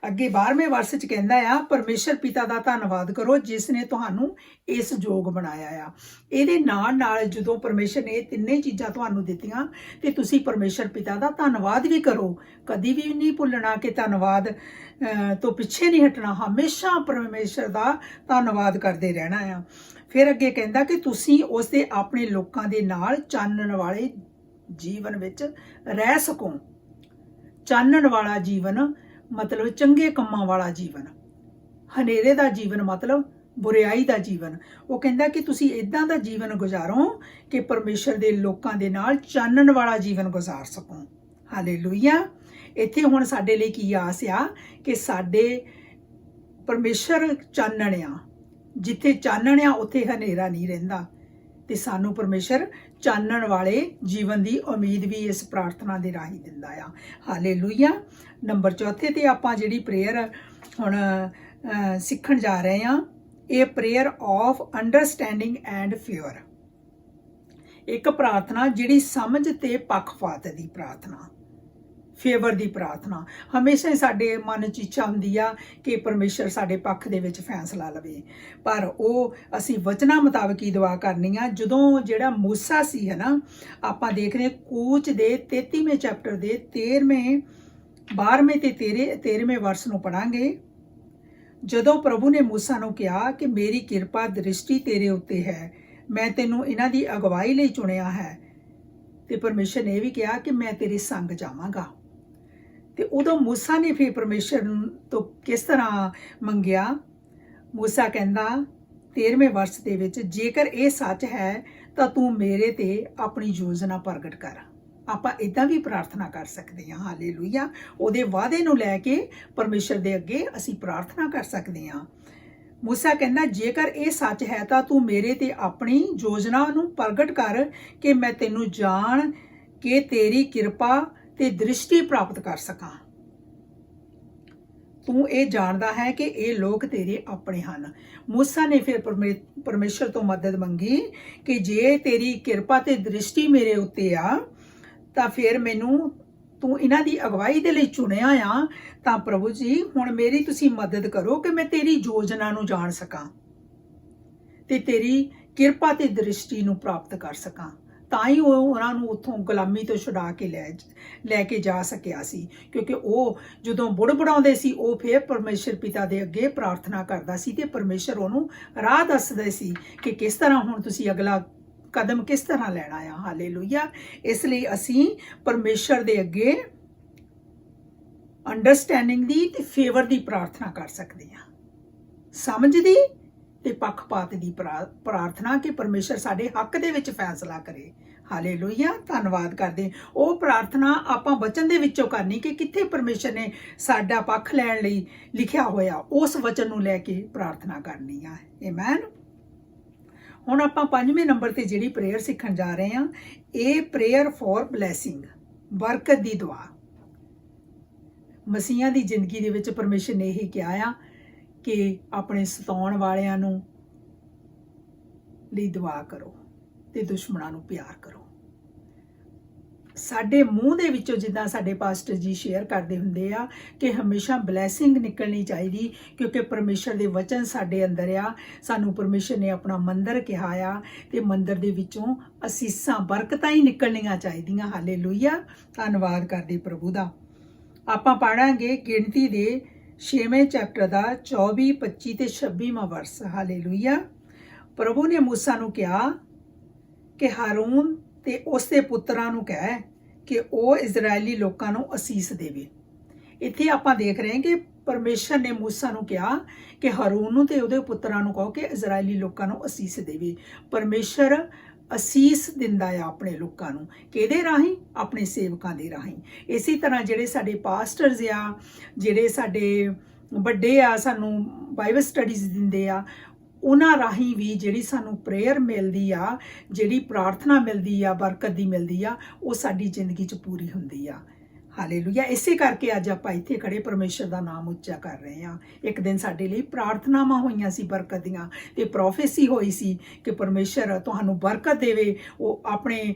ਅੱਗੇ 12ਵੇਂ ਵਰਸ 'ਚ ਕਹਿੰਦਾ ਆ, ਪਰਮੇਸ਼ਰ ਪਿਤਾ ਦਾ ਧੰਨਵਾਦ ਕਰੋ ਜਿਸ ਨੇ ਤੁਹਾਨੂੰ ਇਸ ਯੋਗ ਬਣਾਇਆ ਆ। ਇਹਦੇ ਨਾਲ ਨਾਲ ਜਦੋਂ ਪਰਮੇਸ਼ਰ ਨੇ ਇਹ ਤਿੰਨੇ ਚੀਜ਼ਾਂ ਤੁਹਾਨੂੰ ਦਿੱਤੀਆਂ, ਤੇ ਤੁਸੀਂ ਪਰਮੇਸ਼ਰ ਪਿਤਾ ਦਾ ਧੰਨਵਾਦ ਵੀ ਕਰੋ। ਕਦੀ ਵੀ ਨਹੀਂ ਭੁੱਲਣਾ ਕਿ ਧੰਨਵਾਦ ਤੋਂ ਪਿੱਛੇ ਨਹੀਂ ਹਟਣਾ, ਹਮੇਸ਼ਾ ਪਰਮੇਸ਼ਰ ਦਾ ਧੰਨਵਾਦ ਕਰਦੇ ਰਹਿਣਾ ਆ। ਫਿਰ ਅੱਗੇ ਕਹਿੰਦਾ ਕਿ ਤੁਸੀਂ ਉਸ ਦੇ ਆਪਣੇ ਲੋਕਾਂ ਦੇ ਨਾਲ ਚਾਨਣ ਵਾਲੇ ਜੀਵਨ ਵਿੱਚ ਰਹਿ ਸਕੋ। ਚਾਨਣ ਵਾਲਾ ਜੀਵਨ ਮਤਲਬ ਚੰਗੇ ਕੰਮਾਂ ਵਾਲਾ ਜੀਵਨ, ਹਨੇਰੇ ਦਾ ਜੀਵਨ ਮਤਲਬ ਬੁਰਾਈ ਦਾ ਜੀਵਨ। ਉਹ ਕਹਿੰਦਾ ਕਿ ਤੁਸੀਂ ਇਦਾਂ ਦਾ ਜੀਵਨ ਗੁਜ਼ਾਰੋ ਕਿ ਪਰਮੇਸ਼ਰ ਦੇ ਲੋਕਾਂ ਦੇ ਨਾਲ ਚਾਨਣ ਵਾਲਾ ਜੀਵਨ ਗੁਜ਼ਾਰ ਸਕੋ। ਹਾਲੇਲੂਇਆ। ਇੱਥੇ ਹੁਣ ਸਾਡੇ ਲਈ ਕੀ ਆਸ ਆ ਕਿ ਸਾਡੇ ਪਰਮੇਸ਼ਰ ਚਾਨਣ ਆ, ਜਿੱਥੇ ਚਾਨਣ ਆ ਉੱਥੇ ਹਨੇਰਾ ਨਹੀਂ ਰਹਿੰਦਾ, ਤੇ ਸਾਨੂੰ ਪਰਮੇਸ਼ਰ ਚਾਨਣ ਵਾਲੇ ਜੀਵਨ ਦੀ ਉਮੀਦ ਵੀ ਇਸ ਪ੍ਰਾਰਥਨਾ ਦੇ ਰਾਹੀਂ ਦਿੰਦਾ ਆ। ਹਾਲੇਲੂਇਆ। ਨੰਬਰ 4 ਤੇ ਆਪਾਂ ਜਿਹੜੀ ਪ੍ਰੇਅਰ ਹੁਣ ਸਿੱਖਣ ਜਾ ਰਹੇ ਹਾਂ, ਇਹ prayer of understanding and favour. ਇੱਕ ਪ੍ਰਾਰਥਨਾ ਜਿਹੜੀ ਸਮਝ ਤੇ ਪੱਖਪਾਤ ਦੀ ਪ੍ਰਾਰਥਨਾ, ਫੇਵਰ ਦੀ ਪ੍ਰਾਰਥਨਾ। ਹਮੇਸ਼ਾ ਹੀ ਸਾਡੇ ਮਨ 'ਚ ਇੱਛਾ ਹੁੰਦੀ ਆ ਕਿ ਪਰਮੇਸ਼ਰ ਸਾਡੇ ਪੱਖ ਦੇ ਵਿੱਚ ਫੈਸਲਾ ਲਵੇ, ਪਰ ਉਹ ਅਸੀਂ ਵਚਨਾਂ ਮੁਤਾਬਕ ਹੀ ਦੁਆ ਕਰਨੀ ਆ। ਜਦੋਂ ਜਿਹੜਾ ਮੂਸਾ ਸੀ, ਹੈ ਨਾ, ਆਪਾਂ ਦੇਖ ਰਹੇ ਕੂਚ ਦੇ 33ਵੇਂ ਚੈਪਟਰ ਦੇ 12ਵੇਂ ਤੇ 13ਵੇਂ ਵਰਸ ਨੂੰ ਪੜਾਂਗੇ। ਜਦੋਂ ਪ੍ਰਭੂ ਨੇ ਮੂਸਾ ਨੂੰ ਕਿਹਾ ਕਿ ਮੇਰੀ ਕਿਰਪਾ ਦ੍ਰਿਸ਼ਟੀ ਤੇਰੇ ਉੱਤੇ ਹੈ, ਮੈਂ ਤੈਨੂੰ ਇਹਨਾਂ ਦੀ ਅਗਵਾਈ ਲਈ ਚੁਣਿਆ ਹੈ, ਤੇ ਪਰਮੇਸ਼ਰ ਨੇ ਇਹ ਵੀ ਕਿਹਾ ਕਿ ਮੈਂ ਤੇਰੇ ਸੰਗ ਜਾਵਾਂਗਾ। ਤੇ ਉਦੋਂ ਮੂਸਾ ਨੇ ਫਿਰ ਪਰਮੇਸ਼ਰ ਤੋਂ ਕਿਸ ਤਰ੍ਹਾਂ ਮੰਗਿਆ? ਮੂਸਾ ਕਹਿੰਦਾ 13ਵੇਂ ਵਰਸ ਦੇ ਵਿੱਚ, ਜੇਕਰ ਇਹ ਸੱਚ ਹੈ ਤਾਂ ਤੂੰ ਮੇਰੇ ਤੇ ਆਪਣੀ ਯੋਜਨਾ ਪ੍ਰਗਟ ਕਰ। ਆਪਾਂ ਇਦਾਂ ਵੀ ਪ੍ਰਾਰਥਨਾ ਕਰ ਸਕਦੇ ਹਾਂ। ਹਾਲੇਲੂਇਆ। ਉਹਦੇ ਵਾਅਦੇ ਨੂੰ ਲੈ ਕੇ ਪਰਮੇਸ਼ਰ ਦੇ ਅੱਗੇ ਅਸੀਂ ਪ੍ਰਾਰਥਨਾ ਕਰ ਸਕਦੇ ਹਾਂ। ਮੂਸਾ ਕਹਿੰਦਾ, ਜੇਕਰ ਇਹ ਸੱਚ ਹੈ ਤਾਂ ਤੂੰ ਮੇਰੇ ਤੇ ਆਪਣੀ ਯੋਜਨਾ ਨੂੰ ਪ੍ਰਗਟ ਕਰ ਕਿ ਮੈਂ ਤੈਨੂੰ ਜਾਣ ਕੇ ਤੇਰੀ ਕਿਰਪਾ ਤੇ ਦ੍ਰਿਸ਼ਟੀ ਪ੍ਰਾਪਤ ਕਰ ਸਕਾਂ। ਤੂੰ ਇਹ ਜਾਣਦਾ ਹੈ ਕਿ ਇਹ ਲੋਕ ਤੇਰੇ ਆਪਣੇ ਹਨ। ਮੂਸਾ ਨੇ ਫਿਰ ਪਰਮੇਸ਼ਰ ਤੋਂ ਮਦਦ ਮੰਗੀ ਕਿ ਜੇ ਤੇਰੀ ਕਿਰਪਾ ਤੇ ਦ੍ਰਿਸ਼ਟੀ ਮੇਰੇ ਉੱਤੇ ਆ, ਤਾਂ ਫਿਰ ਮੈਨੂੰ ਤੂੰ ਇਹਨਾਂ ਦੀ ਅਗਵਾਈ ਦੇ ਲਈ ਚੁਣਿਆ ਆ, ਤਾਂ ਪ੍ਰਭੂ ਜੀ ਹੁਣ ਮੇਰੀ ਤੁਸੀਂ ਮਦਦ ਕਰੋ ਕਿ ਮੈਂ ਤੇਰੀ ਯੋਜਨਾ ਨੂੰ ਜਾਣ ਸਕਾਂ ਤੇ ਤੇਰੀ ਕਿਰਪਾ ਤੇ ਦ੍ਰਿਸ਼ਟੀ ਨੂੰ ਪ੍ਰਾਪਤ ਕਰ ਸਕਾਂ। ਤਾਂ ਹੀ ਉਹ ਉਹਨਾਂ ਨੂੰ ਉੱਥੋਂ ਗੁਲਾਮੀ ਤੋਂ ਛੁਡਾ ਕੇ ਲੈ ਕੇ ਜਾ ਸਕਿਆ ਸੀ, ਕਿਉਂਕਿ ਉਹ ਜਦੋਂ ਬੁੜਬੁੜਾਉਂਦੇ ਸੀ, ਉਹ ਫਿਰ ਪਰਮੇਸ਼ਰ ਪਿਤਾ ਦੇ ਅੱਗੇ ਪ੍ਰਾਰਥਨਾ ਕਰਦਾ ਸੀ, ਤੇ ਪਰਮੇਸ਼ਰ ਉਹਨੂੰ ਰਾਹ ਦੱਸਦੇ ਸੀ ਕਿ ਕਿਸ ਤਰ੍ਹਾਂ ਹੁਣ ਤੁਸੀਂ ਅਗਲਾ ਕਦਮ ਕਿਸ ਤਰ੍ਹਾਂ ਲੈਣਾ ਆ। ਹਾਲੇਲੂਇਆ। ਇਸ ਲਈ ਅਸੀਂ ਪਰਮੇਸ਼ਰ ਦੇ ਅੱਗੇ ਅੰਡਰਸਟੈਂਡਿੰਗ ਦੀ ਤੇ ਫੇਵਰ ਦੀ ਪ੍ਰਾਰਥਨਾ ਕਰ ਸਕਦੇ ਹਾਂ, ਸਮਝ ਦੀ ਤੇ ਪੱਖਪਾਤ ਦੀ ਪ੍ਰਾਰਥਨਾ ਕਿ ਪਰਮੇਸ਼ਰ ਸਾਡੇ ਹੱਕ ਦੇ ਵਿੱਚ ਫੈਸਲਾ ਕਰੇ। ਹਾਲੇਲੂਇਆ। ਧੰਨਵਾਦ ਕਰਦੇ। ਉਹ ਪ੍ਰਾਰਥਨਾ ਆਪਾਂ ਵਚਨ ਦੇ ਵਿੱਚੋਂ ਕਰਨੀ ਕਿ ਕਿੱਥੇ ਪਰਮੇਸ਼ਰ ਨੇ ਸਾਡਾ ਪੱਖ ਲੈਣ ਲਈ ਲਿਖਿਆ ਹੋਇਆ, ਉਸ ਵਚਨ ਨੂੰ ਲੈ ਕੇ ਪ੍ਰਾਰਥਨਾ ਕਰਨੀ ਆ। ਆਮੇਨ। ਹੁਣ ਆਪਾਂ 5ਵੇਂ ਨੰਬਰ ਤੇ ਜਿਹੜੀ ਪ੍ਰੇਅਰ ਸਿੱਖਣ ਜਾ ਰਹੇ ਹਾਂ, ਇਹ ਪ੍ਰੇਅਰ ਫॉर ਬਲੈਸਿੰਗ, ਬਰਕਤ ਦੀ ਦੁਆ। ਮਸੀਹਾਂ ਦੀ ਜ਼ਿੰਦਗੀ ਦੇ ਵਿੱਚ ਪਰਮੇਸ਼ਰ ਨੇ ਇਹ ਕਿਹਾ ਆ ਕਿ ਆਪਣੇ ਸਤਾਉਣ ਵਾਲਿਆਂ ਨੂੰ ਲਈ ਦੁਆ ਕਰੋ ਤੇ ਦੁਸ਼ਮਣਾਂ ਨੂੰ ਪਿਆਰ ਕਰੋ। ਸਾਡੇ ਮੂੰਹ ਦੇ ਵਿੱਚੋਂ ਜਿੱਦਾਂ ਸਾਡੇ ਪਾਸਟਰ ਜੀ ਸ਼ੇਅਰ ਕਰਦੇ ਹੁੰਦੇ ਆ ਕਿ ਹਮੇਸ਼ਾ ਬਲੈਸਿੰਗ ਨਿਕਲਣੀ ਚਾਹੀਦੀ, ਕਿਉਂਕਿ ਪਰਮੇਸ਼ਰ ਦੇ ਵਚਨ ਸਾਡੇ ਅੰਦਰ ਆ। ਸਾਨੂੰ ਪਰਮੇਸ਼ਰ ਨੇ ਆਪਣਾ ਮੰਦਰ ਕਿਹਾ ਆ ਤੇ ਮੰਦਰ ਦੇ ਵਿੱਚੋਂ ਅਸੀਸਾਂ ਬਰਕਤਾਂ ਹੀ ਨਿਕਲਣੀਆਂ ਚਾਹੀਦੀਆਂ। ਹਾਲੇਲੂਇਆ, ਧੰਨਵਾਦ ਕਰਦੇ ਪ੍ਰਭੂ ਦਾ। ਆਪਾਂ ਪੜਾਂਗੇ ਗਿਣਤੀ ਦੇ 6ਵੇਂ ਚੈਪਟਰ ਦਾ 24, 25 ਤੇ 26ਵਾਂ ਵਰਸ। ਹਾਲੇਲੂਇਆ। ਪ੍ਰਭੂ ਨੇ ਮੂਸਾ ਨੂੰ ਕਿਹਾ ਕਿ ਹਾਰੂਨ ਤੇ ਉਸ ਦੇ ਪੁੱਤਰਾਂ ਨੂੰ ਕਹਿ ਕਿ ਉਹ ਇਜ਼ਰਾਈਲੀ ਲੋਕਾਂ ਨੂੰ ਅਸੀਸ ਦੇਵੇ। ਇੱਥੇ ਆਪਾਂ ਦੇਖ ਰਹੇ ਹਾਂ ਕਿ ਪਰਮੇਸ਼ਰ ਨੇ ਮੂਸਾ ਨੂੰ ਕਿਹਾ ਕਿ ਹਾਰੂਨ ਨੂੰ ਤੇ ਉਹਦੇ ਪੁੱਤਰਾਂ ਨੂੰ ਕਹੋ ਕਿ ਇਜ਼ਰਾਈਲੀ ਲੋਕਾਂ ਨੂੰ ਅਸੀਸ ਦੇਵੇ। ਪਰਮੇਸ਼ਰ ਅਸੀਸ ਦਿੰਦਾ ਆ ਆਪਣੇ ਲੋਕਾਂ ਨੂੰ, ਕਿਹਦੇ ਰਾਹੀਂ? ਆਪਣੇ ਸੇਵਕਾਂ ਦੇ ਰਾਹੀਂ। ਇਸੇ ਤਰ੍ਹਾਂ ਜਿਹੜੇ ਸਾਡੇ ਪਾਸਟਰਸ ਆ, ਜਿਹੜੇ ਸਾਡੇ ਵੱਡੇ ਆ, ਸਾਨੂੰ ਬਾਈਬਲ ਸਟੱਡੀਜ਼ ਦਿੰਦੇ ਆ, ਉਹਨਾਂ ਰਾਹੀਂ ਵੀ ਜਿਹੜੀ ਸਾਨੂੰ ਪ੍ਰੇਅਰ ਮਿਲਦੀ ਆ, ਜਿਹੜੀ ਪ੍ਰਾਰਥਨਾ ਮਿਲਦੀ ਆ, ਬਰਕਤ ਦੀ ਮਿਲਦੀ ਆ, ਉਹ ਸਾਡੀ ਜ਼ਿੰਦਗੀ 'ਚ ਪੂਰੀ ਹੁੰਦੀ ਆ। ਹਾਲੇਲੂਇਆ। ਇਸੇ ਕਰਕੇ ਅੱਜ ਆਪਾਂ ਇੱਥੇ ਖੜੇ ਪਰਮੇਸ਼ਰ ਦਾ ਨਾਮ ਉੱਚਾ ਕਰ ਰਹੇ ਹਾਂ। ਇੱਕ ਦਿਨ ਸਾਡੇ ਲਈ ਪ੍ਰਾਰਥਨਾਵਾਂ ਹੋਈਆਂ ਸੀ ਬਰਕਤ ਦੀਆਂ, ਤੇ ਪ੍ਰੋਫੈਸੀ ਹੋਈ ਸੀ ਕਿ ਪਰਮੇਸ਼ਰ ਤੁਹਾਨੂੰ ਬਰਕਤ ਦੇਵੇ। ਉਹ ਆਪਣੇ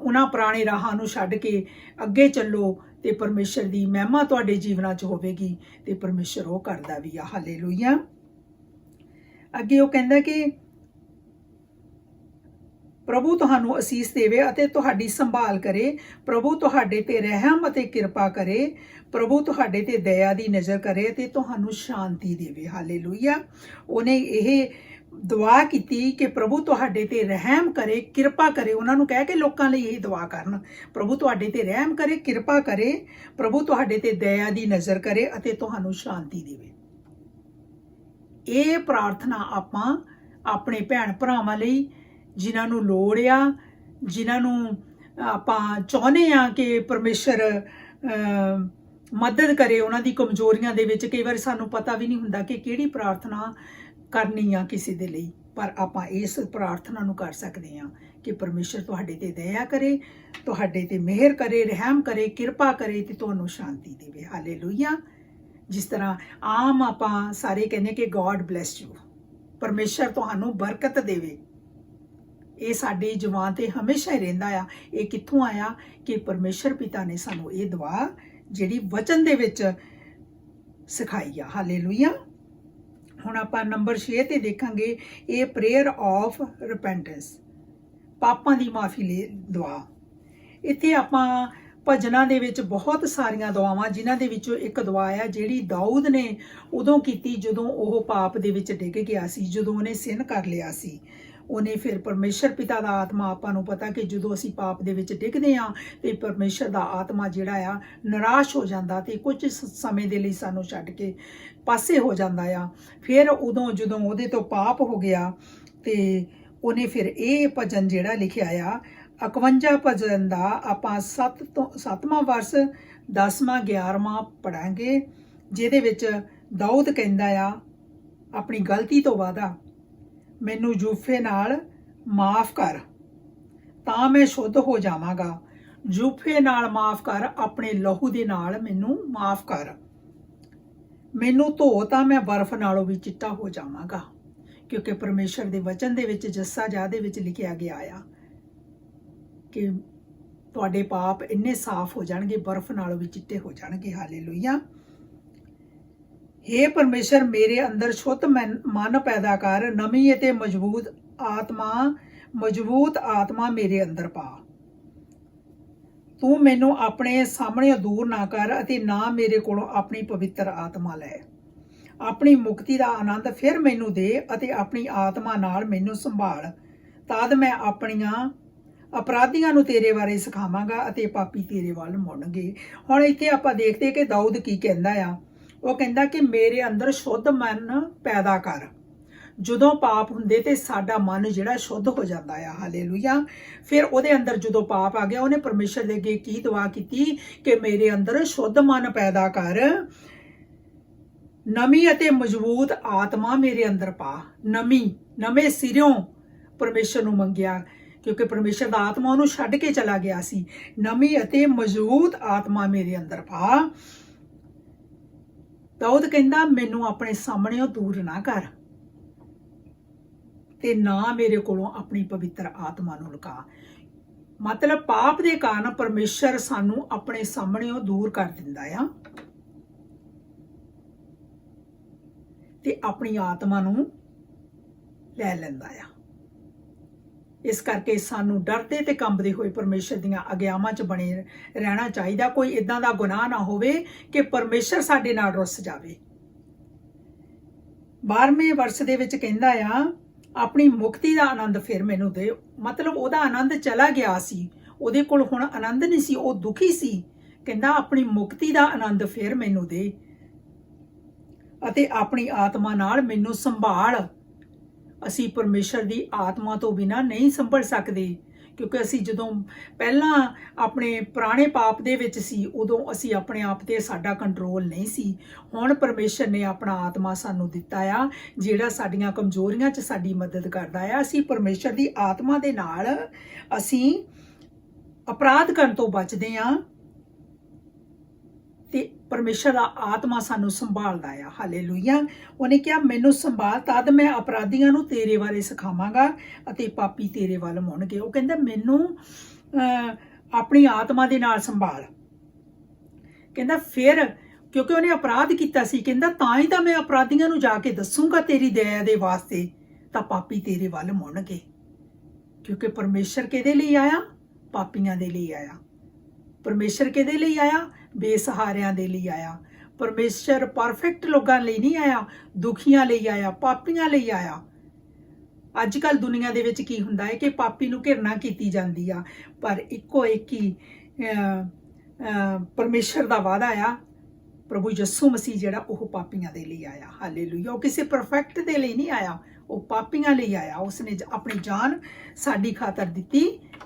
ਉਹਨਾਂ ਪੁਰਾਣੇ ਰਾਹਾਂ ਨੂੰ ਛੱਡ ਕੇ ਅੱਗੇ ਚੱਲੋ ਤੇ ਪਰਮੇਸ਼ਰ ਦੀ ਮਹਿਮਾ ਤੁਹਾਡੇ ਜੀਵਨਾਂ 'ਚ ਹੋਵੇਗੀ, ਤੇ ਪਰਮੇਸ਼ਰ ਉਹ ਕਰਦਾ ਵੀ ਆ। ਹਾਲੇਲੂਇਆ। ਅੱਗੇ ਉਹ ਕਹਿੰਦਾ ਕਿ ਪ੍ਰਭੂ ਤੁਹਾਨੂੰ ਅਸੀਸ ਦੇਵੇ ਅਤੇ ਤੁਹਾਡੀ ਸੰਭਾਲ ਕਰੇ। ਪ੍ਰਭੂ ਤੁਹਾਡੇ ਤੇ ਰਹਿਮ ਅਤੇ ਕਿਰਪਾ ਕਰੇ। ਪ੍ਰਭੂ ਤੁਹਾਡੇ ਤੇ ਦਇਆ ਦੀ ਨਜ਼ਰ ਕਰੇ ਤੇ ਤੁਹਾਨੂੰ ਸ਼ਾਂਤੀ ਦੇਵੇ। ਹਾਲੇਲੂਇਆ। ਉਹਨੇ ਇਹ ਦੁਆ ਕੀਤੀ ਕਿ ਪ੍ਰਭੂ ਤੁਹਾਡੇ ਤੇ ਰਹਿਮ ਕਰੇ, ਕਿਰਪਾ ਕਰੇ। ਉਹਨਾਂ ਨੂੰ ਕਹਿ ਕੇ ਲੋਕਾਂ ਲਈ ਇਹ ਦੁਆ ਕਰਨ, ਪ੍ਰਭੂ ਤੁਹਾਡੇ ਤੇ ਰਹਿਮ ਕਰੇ, ਕਿਰਪਾ ਕਰੇ, ਪ੍ਰਭੂ ਤੁਹਾਡੇ ਤੇ ਦਇਆ ਦੀ ਨਜ਼ਰ ਕਰੇ ਅਤੇ ਤੁਹਾਨੂੰ ਸ਼ਾਂਤੀ ਦੇਵੇ। ਇਹ ਪ੍ਰਾਰਥਨਾ ਆਪਾਂ ਆਪਣੇ ਭੈਣ ਭਰਾਵਾਂ ਲਈ, ਜਿਨ੍ਹਾਂ ਨੂੰ ਲੋੜ ਆ, ਜਿਨ੍ਹਾਂ ਨੂੰ ਆਪਾਂ ਚਾਹੁੰਦੇ ਆ ਕਿ ਪਰਮੇਸ਼ਰ ਮਦਦ ਕਰੇ ਉਹਨਾਂ ਦੀ ਕਮਜ਼ੋਰੀਆਂ ਦੇ ਵਿੱਚ। ਕਈ ਵਾਰ ਸਾਨੂੰ ਪਤਾ ਵੀ ਨਹੀਂ ਹੁੰਦਾ ਕਿ ਕਿਹੜੀ ਪ੍ਰਾਰਥਨਾ ਕਰਨੀ ਆ ਕਿਸੇ ਦੇ ਲਈ, ਪਰ ਆਪਾਂ ਇਸ ਪ੍ਰਾਰਥਨਾ ਨੂੰ ਕਰ ਸਕਦੇ ਹਾਂ ਕਿ ਪਰਮੇਸ਼ਰ ਤੁਹਾਡੇ ਤੇ ਦਇਆ ਕਰੇ, ਤੁਹਾਡੇ ਤੇ ਮਿਹਰ ਕਰੇ, ਰਹਿਮ ਕਰੇ, ਕਿਰਪਾ ਕਰੇ ਤੇ ਤੁਹਾਨੂੰ ਸ਼ਾਂਤੀ ਦੇਵੇ। ਹਾਲੇਲੂਇਆ। ਜਿਸ ਤਰ੍ਹਾਂ ਆਮ ਆਪਾਂ ਸਾਰੇ ਕਹਿੰਦੇ ਕਿ ਗੋਡ ਬਲੈਸ ਯੂ, ਪਰਮੇਸ਼ਰ ਤੁਹਾਨੂੰ ਬਰਕਤ ਦੇਵੇ। ਇਹ ਸਾਡੀ ਜ਼ੁਬਾਨ ਤੇ ਹਮੇਸ਼ਾ ਹੀ ਰਹਿੰਦਾ ਆ। ਇਹ ਕਿੱਥੋਂ ਆਇਆ? ਕਿ ਪਰਮੇਸ਼ਰ ਪਿਤਾ ਨੇ ਸਾਨੂੰ ਇਹ ਦੁਆ ਜਿਹੜੀ ਵਚਨ ਦੇ ਵਿੱਚ ਸਿਖਾਈ ਆ। ਹਾਲੇਲੂਇਆ। ਹੁਣ ਆਪਾਂ ਨੰਬਰ 6 ਤੇ ਦੇਖਾਂਗੇ, ਇਹ ਪ੍ਰੇਅਰ ਆਫ ਰਿਪੈਂਟੈਂਸ, ਪਾਪਾਂ ਦੀ ਮਾਫੀ ਲਈ ਦੁਆ। ਇੱਥੇ ਆਪਾਂ ਭਜਨਾਂ ਦੇ ਵਿੱਚ ਬਹੁਤ ਸਾਰੀਆਂ ਦੁਆਵਾਂ, ਜਿਨ੍ਹਾਂ ਦੇ ਵਿੱਚੋਂ ਇੱਕ ਦੁਆ ਆ ਜਿਹੜੀ ਦਾਊਦ ਨੇ ਉਦੋਂ ਕੀਤੀ ਜਦੋਂ ਉਹ ਪਾਪ ਦੇ ਵਿੱਚ ਡਿੱਗ ਗਿਆ ਸੀ, ਜਦੋਂ ਉਹਨੇ ਸਿਨ ਕਰ ਲਿਆ ਸੀ। ਉਹਨੇ ਫਿਰ ਪਰਮੇਸ਼ਰ ਪਿਤਾ ਦਾ ਆਤਮਾ, ਆਪਾਂ ਨੂੰ ਪਤਾ ਕਿ ਜਦੋਂ ਅਸੀਂ ਪਾਪ ਦੇ ਵਿੱਚ ਡਿੱਗਦੇ ਹਾਂ ਤੇ ਪਰਮੇਸ਼ਰ ਦਾ ਆਤਮਾ ਜਿਹੜਾ ਆ ਨਿਰਾਸ਼ ਹੋ ਜਾਂਦਾ ਤੇ ਕੁਝ ਸਮੇਂ ਦੇ ਲਈ ਸਾਨੂੰ ਛੱਡ ਕੇ ਪਾਸੇ ਹੋ ਜਾਂਦਾ ਆ। ਫਿਰ ਉਦੋਂ ਜਦੋਂ ਉਹਦੇ ਤੋਂ ਪਾਪ ਹੋ ਗਿਆ ਤੇ ਉਹਨੇ ਫਿਰ ਇਹ ਭਜਨ ਜਿਹੜਾ ਲਿਖਿਆ ਆ 51 ਭਜਨ ਦਾ ਆਪਾਂ 7ਵਾਂ ਵਰਸ 10ਵਾਂ 11ਵਾਂ ਪੜਾਂਗੇ, ਜਿਹਦੇ ਵਿੱਚ ਦਾਊਦ ਕਹਿੰਦਾ ਆ ਆਪਣੀ ਗਲਤੀ ਤੋਂ ਵਾਅਦਾ, ਮੈਨੂੰ ਜੂਫੇ ਨਾਲ ਮਾਫ ਕਰ ਤਾਂ ਮੈਂ ਸ਼ੁੱਧ ਹੋ ਜਾਵਾਂਗਾ। ਜੂਫੇ ਨਾਲ ਮਾਫ ਕਰ, ਆਪਣੇ ਲਹੂ ਦੇ ਨਾਲ ਮੈਨੂੰ ਮਾਫ ਕਰ। ਮੈਨੂੰ ਧੋ ਤਾਂ ਮੈਂ ਬਰਫ਼ ਨਾਲੋਂ ਵੀ ਚਿੱਟਾ ਹੋ ਜਾਵਾਂਗਾ। ਕਿਉਂਕਿ ਪਰਮੇਸ਼ਰ ਦੇ ਵਚਨ ਦੇ ਵਿੱਚ ਜੱਸਾ ਜਾਹ ਦੇ ਵਿੱਚ ਲਿਖਿਆ ਗਿਆ ਆ ਕਿ ਤੁਹਾਡੇ ਪਾਪ ਇੰਨੇ ਸਾਫ਼ ਹੋ ਜਾਣਗੇ, ਬਰਫ਼ ਨਾਲੋਂ ਵੀ ਚਿੱਟੇ ਹੋ ਜਾਣਗੇ। ਹਾਲੇਲੂਇਆ। हे ਪਰਮੇਸ਼ਰ, ਮੇਰੇ ਅੰਦਰ ਸ਼ੁੱਧ ਮਨ ਪੈਦਾ ਕਰ, ਨਵੀਂ ਅਤੇ ਮਜ਼ਬੂਤ ਆਤਮਾ ਮੇਰੇ ਅੰਦਰ ਪਾ। ਤੂੰ ਮੈਨੂੰ ਆਪਣੇ ਸਾਹਮਣੇ ਦੂਰ ਨਾ ਕਰ ਅਤੇ ਨਾ ਮੇਰੇ ਕੋਲੋਂ ਆਪਣੀ ਪਵਿੱਤਰ ਆਤਮਾ ਲੈ। ਆਪਣੀ ਮੁਕਤੀ ਦਾ ਆਨੰਦ ਫਿਰ ਮੈਨੂੰ ਦੇ ਅਤੇ ਆਪਣੀ ਆਤਮਾ ਨਾਲ ਮੈਨੂੰ ਸੰਭਾਲ। ਤਦ ਮੈਂ ਆਪਣੀਆਂ ਅਪਰਾਧੀਆਂ ਨੂੰ ਤੇਰੇ ਬਾਰੇ ਸਿਖਾਵਾਂਗਾ ਅਤੇ ਪਾਪੀ ਤੇਰੇ ਵੱਲ ਮੁੜਨਗੇ। ਹੁਣ ਇੱਥੇ ਆਪਾਂ ਦੇਖਦੇ ਕਿ ਦਾਊਦ ਕੀ ਕਹਿੰਦਾ ਆ। ਉਹ ਕਹਿੰਦਾ ਕਿ ਮੇਰੇ ਅੰਦਰ ਸ਼ੁੱਧ ਮਨ ਪੈਦਾ ਕਰ। ਜਦੋਂ ਪਾਪ ਹੁੰਦੇ ਤੇ ਸਾਡਾ ਮਨ ਜਿਹੜਾ ਸ਼ੁੱਧ ਹੋ ਜਾਂਦਾ ਆ। ਹਾਲੇਲੂਇਆ। ਫਿਰ ਉਹਦੇ ਅੰਦਰ ਜਦੋਂ ਪਾਪ ਆ ਗਿਆ, ਉਹਨੇ ਪਰਮੇਸ਼ਰ ਦੇ ਅੱਗੇ ਕੀ ਦੁਆ ਕੀਤੀ ਕਿ ਮੇਰੇ ਅੰਦਰ ਸ਼ੁੱਧ ਮਨ ਪੈਦਾ ਕਰ, ਨਵੀਂ ਅਤੇ ਮਜ਼ਬੂਤ ਆਤਮਾ ਮੇਰੇ ਅੰਦਰ ਪਾ। ਨਵੇਂ ਸਿਰਿਓਂ ਪਰਮੇਸ਼ਰ ਨੂੰ ਮੰਗਿਆ, ਕਿਉਂਕਿ ਪਰਮੇਸ਼ਰ ਦਾ ਆਤਮਾ ਉਹਨੂੰ ਛੱਡ ਕੇ ਚਲਾ ਗਿਆ ਸੀ। ਨਵੀਂ ਅਤੇ ਮਜ਼ਬੂਤ ਆਤਮਾ ਮੇਰੇ ਅੰਦਰ ਪਾ। ਦਾਊਦ ਕਹਿੰਦਾ ਮੈਨੂੰ ਆਪਣੇ ਸਾਹਮਣੇੋਂ ਦੂਰ ਨਾ ਕਰ। ਤੇ ਨਾ ਮੇਰੇ ਕੋਲੋਂ ਆਪਣੀ ਪਵਿੱਤਰ ਆਤਮਾ ਨੂੰ ਲੁਕਾ। ਮਤਲਬ ਪਾਪ ਦੇ ਕਾਰਨ ਪਰਮੇਸ਼ਰ ਸਾਨੂੰ ਆਪਣੇ ਸਾਹਮਣੇੋਂ ਦੂਰ ਕਰ ਦਿੰਦਾ ਆ ਤੇ ਆਪਣੀ ਆਤਮਾ ਨੂੰ ਲੈ ਲੈਂਦਾ ਆ। ਇਸ ਕਰਕੇ ਸਾਨੂੰ ਡਰਦੇ ਤੇ ਕੰਬਦੇ ਹੋਏ ਪਰਮੇਸ਼ਰ ਦੀਆਂ ਆਗਿਆਵਾਂ 'ਚ ਬਣੇ ਰਹਿਣਾ ਚਾਹੀਦਾ। ਕੋਈ ਇਦਾਂ ਦਾ ਗੁਨਾਹ ਨਾ ਹੋਵੇ ਕਿ ਪਰਮੇਸ਼ਰ ਸਾਡੇ ਨਾਲ ਰੁੱਸ ਜਾਵੇ। 12ਵੇਂ ਵਰਸ ਦੇ ਵਿੱਚ ਕਹਿੰਦਾ ਆ, ਆਪਣੀ ਮੁਕਤੀ ਦਾ ਆਨੰਦ ਫਿਰ ਮੈਨੂੰ ਦੇ। ਮਤਲਬ ਉਹਦਾ ਆਨੰਦ ਚਲਾ ਗਿਆ ਸੀ, ਉਹਦੇ ਕੋਲ ਹੁਣ ਆਨੰਦ ਨਹੀਂ ਸੀ, ਉਹ ਦੁਖੀ ਸੀ। ਕਹਿੰਦਾ ਆਪਣੀ ਮੁਕਤੀ ਦਾ ਆਨੰਦ ਫਿਰ ਮੈਨੂੰ ਦੇ ਅਤੇ ਆਪਣੀ ਆਤਮਾ ਨਾਲ ਮੈਨੂੰ ਸੰਭਾਲ। ਅਸੀਂ ਪਰਮੇਸ਼ਰ ਦੀ ਆਤਮਾ ਤੋਂ ਬਿਨਾਂ ਨਹੀਂ ਸੰਭਲ ਸਕਦੇ, ਕਿਉਂਕਿ ਅਸੀਂ ਜਦੋਂ ਪਹਿਲਾਂ ਆਪਣੇ ਪੁਰਾਣੇ ਪਾਪ ਦੇ ਵਿੱਚ ਸੀ ਉਦੋਂ ਅਸੀਂ ਆਪਣੇ ਆਪ ਤੇ ਸਾਡਾ ਕੰਟਰੋਲ ਨਹੀਂ ਸੀ। ਹੁਣ ਪਰਮੇਸ਼ਰ ਨੇ ਆਪਣਾ ਆਤਮਾ ਸਾਨੂੰ ਦਿੱਤਾ ਆ, ਜਿਹੜਾ ਸਾਡੀਆਂ ਕਮਜ਼ੋਰੀਆਂ 'ਚ ਸਾਡੀ ਮਦਦ ਕਰਦਾ ਆ। ਅਸੀਂ ਪਰਮੇਸ਼ਰ ਦੀ ਆਤਮਾ ਦੇ ਨਾਲ ਅਸੀਂ ਅਪਰਾਧ ਕਰਨ ਤੋਂ ਬਚਦੇ ਹਾਂ ਤੇ ਪਰਮੇਸ਼ਰ ਦਾ ਆਤਮਾ ਸਾਨੂੰ ਸੰਭਾਲਦਾ ਆ। ਹਾਲੇਲੂਇਆ। ਉਹਨੇ ਕਿਹਾ, ਮੈਨੂੰ ਸੰਭਾਲ, ਤਦ ਮੈਂ ਅਪਰਾਧੀਆਂ ਨੂੰ ਤੇਰੇ ਬਾਰੇ ਸਿਖਾਵਾਂਗਾ ਅਤੇ ਪਾਪੀ ਤੇਰੇ ਵੱਲ ਮੁੜਨਗੇ। ਉਹ ਕਹਿੰਦਾ ਮੈਨੂੰ ਆਪਣੀ ਆਤਮਾ ਦੇ ਨਾਲ ਸੰਭਾਲ। ਕਹਿੰਦਾ ਫਿਰ, ਕਿਉਂਕਿ ਉਹਨੇ ਅਪਰਾਧ ਕੀਤਾ ਸੀ, ਕਹਿੰਦਾ ਤਾਂ ਹੀ ਤਾਂ ਮੈਂ ਅਪਰਾਧੀਆਂ ਨੂੰ ਜਾ ਕੇ ਦੱਸੂਗਾ ਤੇਰੀ ਦਇਆ ਦੇ ਵਾਸਤੇ, ਤਾਂ ਪਾਪੀ ਤੇਰੇ ਵੱਲ ਮੁੜਨਗੇ। ਕਿਉਂਕਿ ਪਰਮੇਸ਼ਰ ਕਿਹਦੇ ਲਈ ਆਇਆ? ਪਾਪੀਆਂ ਦੇ ਲਈ ਆਇਆ। ਪਰਮੇਸ਼ਰ ਕਿਹਦੇ ਲਈ ਆਇਆ? ਬੇਸਹਾਰਿਆਂ ਦੇ ਲਈ ਆਇਆ। ਪਰਮੇਸ਼ਰ ਪਰਫੈਕਟ ਲੋਕਾਂ ਲਈ ਨਹੀਂ ਆਇਆ, ਦੁਖੀਆਂ ਲਈ ਆਇਆ, ਪਾਪੀਆਂ ਲਈ ਆਇਆ। ਅੱਜ ਕੱਲ ਦੁਨੀਆ ਦੇ ਵਿੱਚ ਕੀ ਹੁੰਦਾ ਹੈ ਕਿ ਪਾਪੀ ਨੂੰ ਘਿਰਣਾ ਕੀਤੀ ਜਾਂਦੀ ਆ, ਪਰ ਇੱਕੋ ਇੱਕ ਹੀ ਪਰਮੇਸ਼ਰ ਦਾ ਵਾਅਦਾ ਆ, ਪ੍ਰਭੂ ਯਿਸੂ ਮਸੀਹ ਜਿਹੜਾ ਉਹ ਪਾਪੀਆਂ ਦੇ ਲਈ ਆਇਆ। ਹਾਲੇਲੂਇਆ। ਉਹ ਕਿਸੇ ਪਰਫੈਕਟ ਦੇ ਲਈ ਨਹੀਂ ਆਇਆ, ਉਹ ਪਾਪੀਆਂ ਲਈ ਆਇਆ। ਉਸਨੇ ਆਪਣੀ ਜਾਨ ਸਾਡੀ ਖਾਤਰ ਦਿੱਤੀ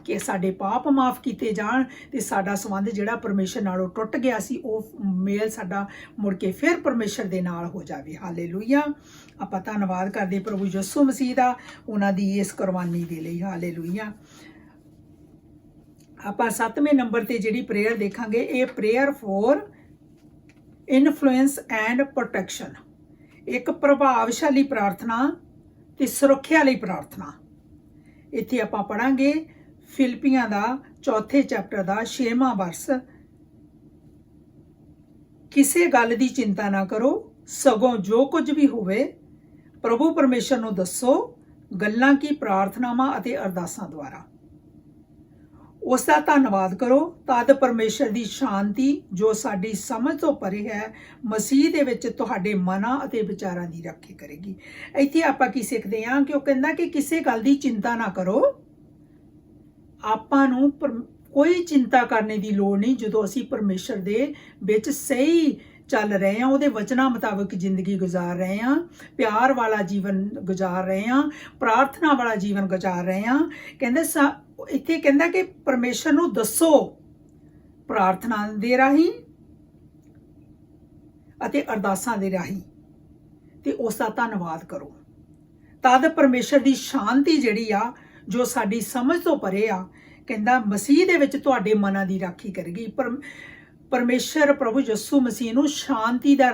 ਕਿ ਸਾਡੇ ਪਾਪ ਮਾਫ ਕੀਤੇ ਜਾਣ ਤੇ ਸਾਡਾ ਸੰਬੰਧ ਜਿਹੜਾ ਪਰਮੇਸ਼ਰ ਨਾਲੋਂ ਟੁੱਟ ਗਿਆ ਸੀ ਉਹ ਮੇਲ ਸਾਡਾ ਮੁੜ ਕੇ ਫਿਰ ਪਰਮੇਸ਼ਰ ਦੇ ਨਾਲ ਹੋ ਜਾਵੇ। ਹਾਲੇਲੂਇਆ। ਆਪਾਂ ਧੰਨਵਾਦ ਕਰਦੇ ਪ੍ਰਭੂ ਯਿਸੂ ਮਸੀਹ ਦਾ, ਉਹਨਾਂ ਦੀ ਇਸ ਕੁਰਬਾਨੀ ਦੇ ਲਈ। ਹਾਲੇਲੂਇਆ। ਆਪਾਂ 7ਵੇਂ ਨੰਬਰ ਤੇ ਜਿਹੜੀ ਪ੍ਰੇਅਰ ਦੇਖਾਂਗੇ, ਇਹ prayer for influence and protection. ਇੱਕ ਪ੍ਰਭਾਵਸ਼ਾਲੀ ਪ੍ਰਾਰਥਨਾ ਤੇ ਸੁਰੱਖਿਆ ਲਈ ਪ੍ਰਾਰਥਨਾ। ਇੱਥੇ ਆਪਾਂ ਪੜਾਂਗੇ ਫਿਲਿਪੀਆਂ ਦਾ 4ਥੇ ਚੈਪਟਰ ਦਾ 6ਵਾਂ ਵਰਸ। ਕਿਸੇ ਗੱਲ ਦੀ ਚਿੰਤਾ ਨਾ ਕਰੋ, ਸਗੋਂ ਜੋ ਕੁਝ ਵੀ ਹੋਵੇ ਪ੍ਰਭੂ ਪਰਮੇਸ਼ਰ ਨੂੰ ਦੱਸੋ, ਗੱਲਾਂ ਕੀ ਪ੍ਰਾਰਥਨਾਵਾਂ ਅਤੇ ਅਰਦਾਸਾਂ ਦੁਆਰਾ ਉਸ ਦਾ ਧੰਨਵਾਦ ਕਰੋ। ਤਦ ਪਰਮੇਸ਼ਰ ਦੀ ਸ਼ਾਂਤੀ ਜੋ ਸਾਡੀ ਸਮਝ ਤੋਂ ਪਰੇ ਹੈ ਮਸੀਹ ਦੇ ਵਿੱਚ ਤੁਹਾਡੇ ਮਨਾਂ ਅਤੇ ਵਿਚਾਰਾਂ ਦੀ ਰੱਖਿਆ ਕਰੇਗੀ। ਇੱਥੇ ਆਪਾਂ ਕੀ ਸਿੱਖਦੇ ਹਾਂ ਕਿ ਉਹ ਕਹਿੰਦਾ ਕਿ ਕਿਸੇ ਗੱਲ ਦੀ ਚਿੰਤਾ ਨਾ ਕਰੋ। ਆਪਾਂ ਨੂੰ ਕੋਈ ਚਿੰਤਾ ਕਰਨੇ ਦੀ ਲੋੜ ਨਹੀਂ ਜਦੋਂ ਅਸੀਂ ਪਰਮੇਸ਼ਰ ਦੇ ਵਿੱਚ ਸਹੀ ਚੱਲ ਰਹੇ ਹਾਂ, ਉਹਦੇ ਵਚਨਾਂ ਮੁਤਾਬਕ ਜ਼ਿੰਦਗੀ ਗੁਜ਼ਾਰ ਰਹੇ ਹਾਂ, ਪਿਆਰ ਵਾਲਾ ਜੀਵਨ ਗੁਜ਼ਾਰ ਰਹੇ ਹਾਂ, ਪ੍ਰਾਰਥਨਾ ਵਾਲਾ ਜੀਵਨ ਗੁਜ਼ਾਰ ਰਹੇ ਹਾਂ। ਕਹਿੰਦੇ ਇੱਥੇ ਕਹਿੰਦਾ ਕਿ ਪਰਮੇਸ਼ਰ ਨੂੰ ਦੱਸੋ ਪ੍ਰਾਰਥਨਾ ਦੇ ਰਾਹੀਂ ਅਤੇ ਅਰਦਾਸਾਂ ਦੇ ਰਾਹੀਂ, ਤੇ ਉਸ ਦਾ ਧੰਨਵਾਦ ਕਰੋ। ਤਦ ਪਰਮੇਸ਼ਰ ਦੀ ਸ਼ਾਂਤੀ ਜਿਹੜੀ ਆ ਜੋ ਸਾਡੀ ਸਮਝ ਤੋਂ ਪਰੇ ਆ, ਕਹਿੰਦਾ ਮਸੀਹ ਦੇ ਵਿੱਚ ਤੁਹਾਡੇ ਮਨਾਂ ਦੀ ਰਾਖੀ ਕਰੇਗੀ। ਪਰਮੇਸ਼ਰ ਪ੍ਰਭੂ ਯਿਸੂ ਮਸੀਹ ਨੂੰ ਸ਼ਾਂਤੀ ਦਾ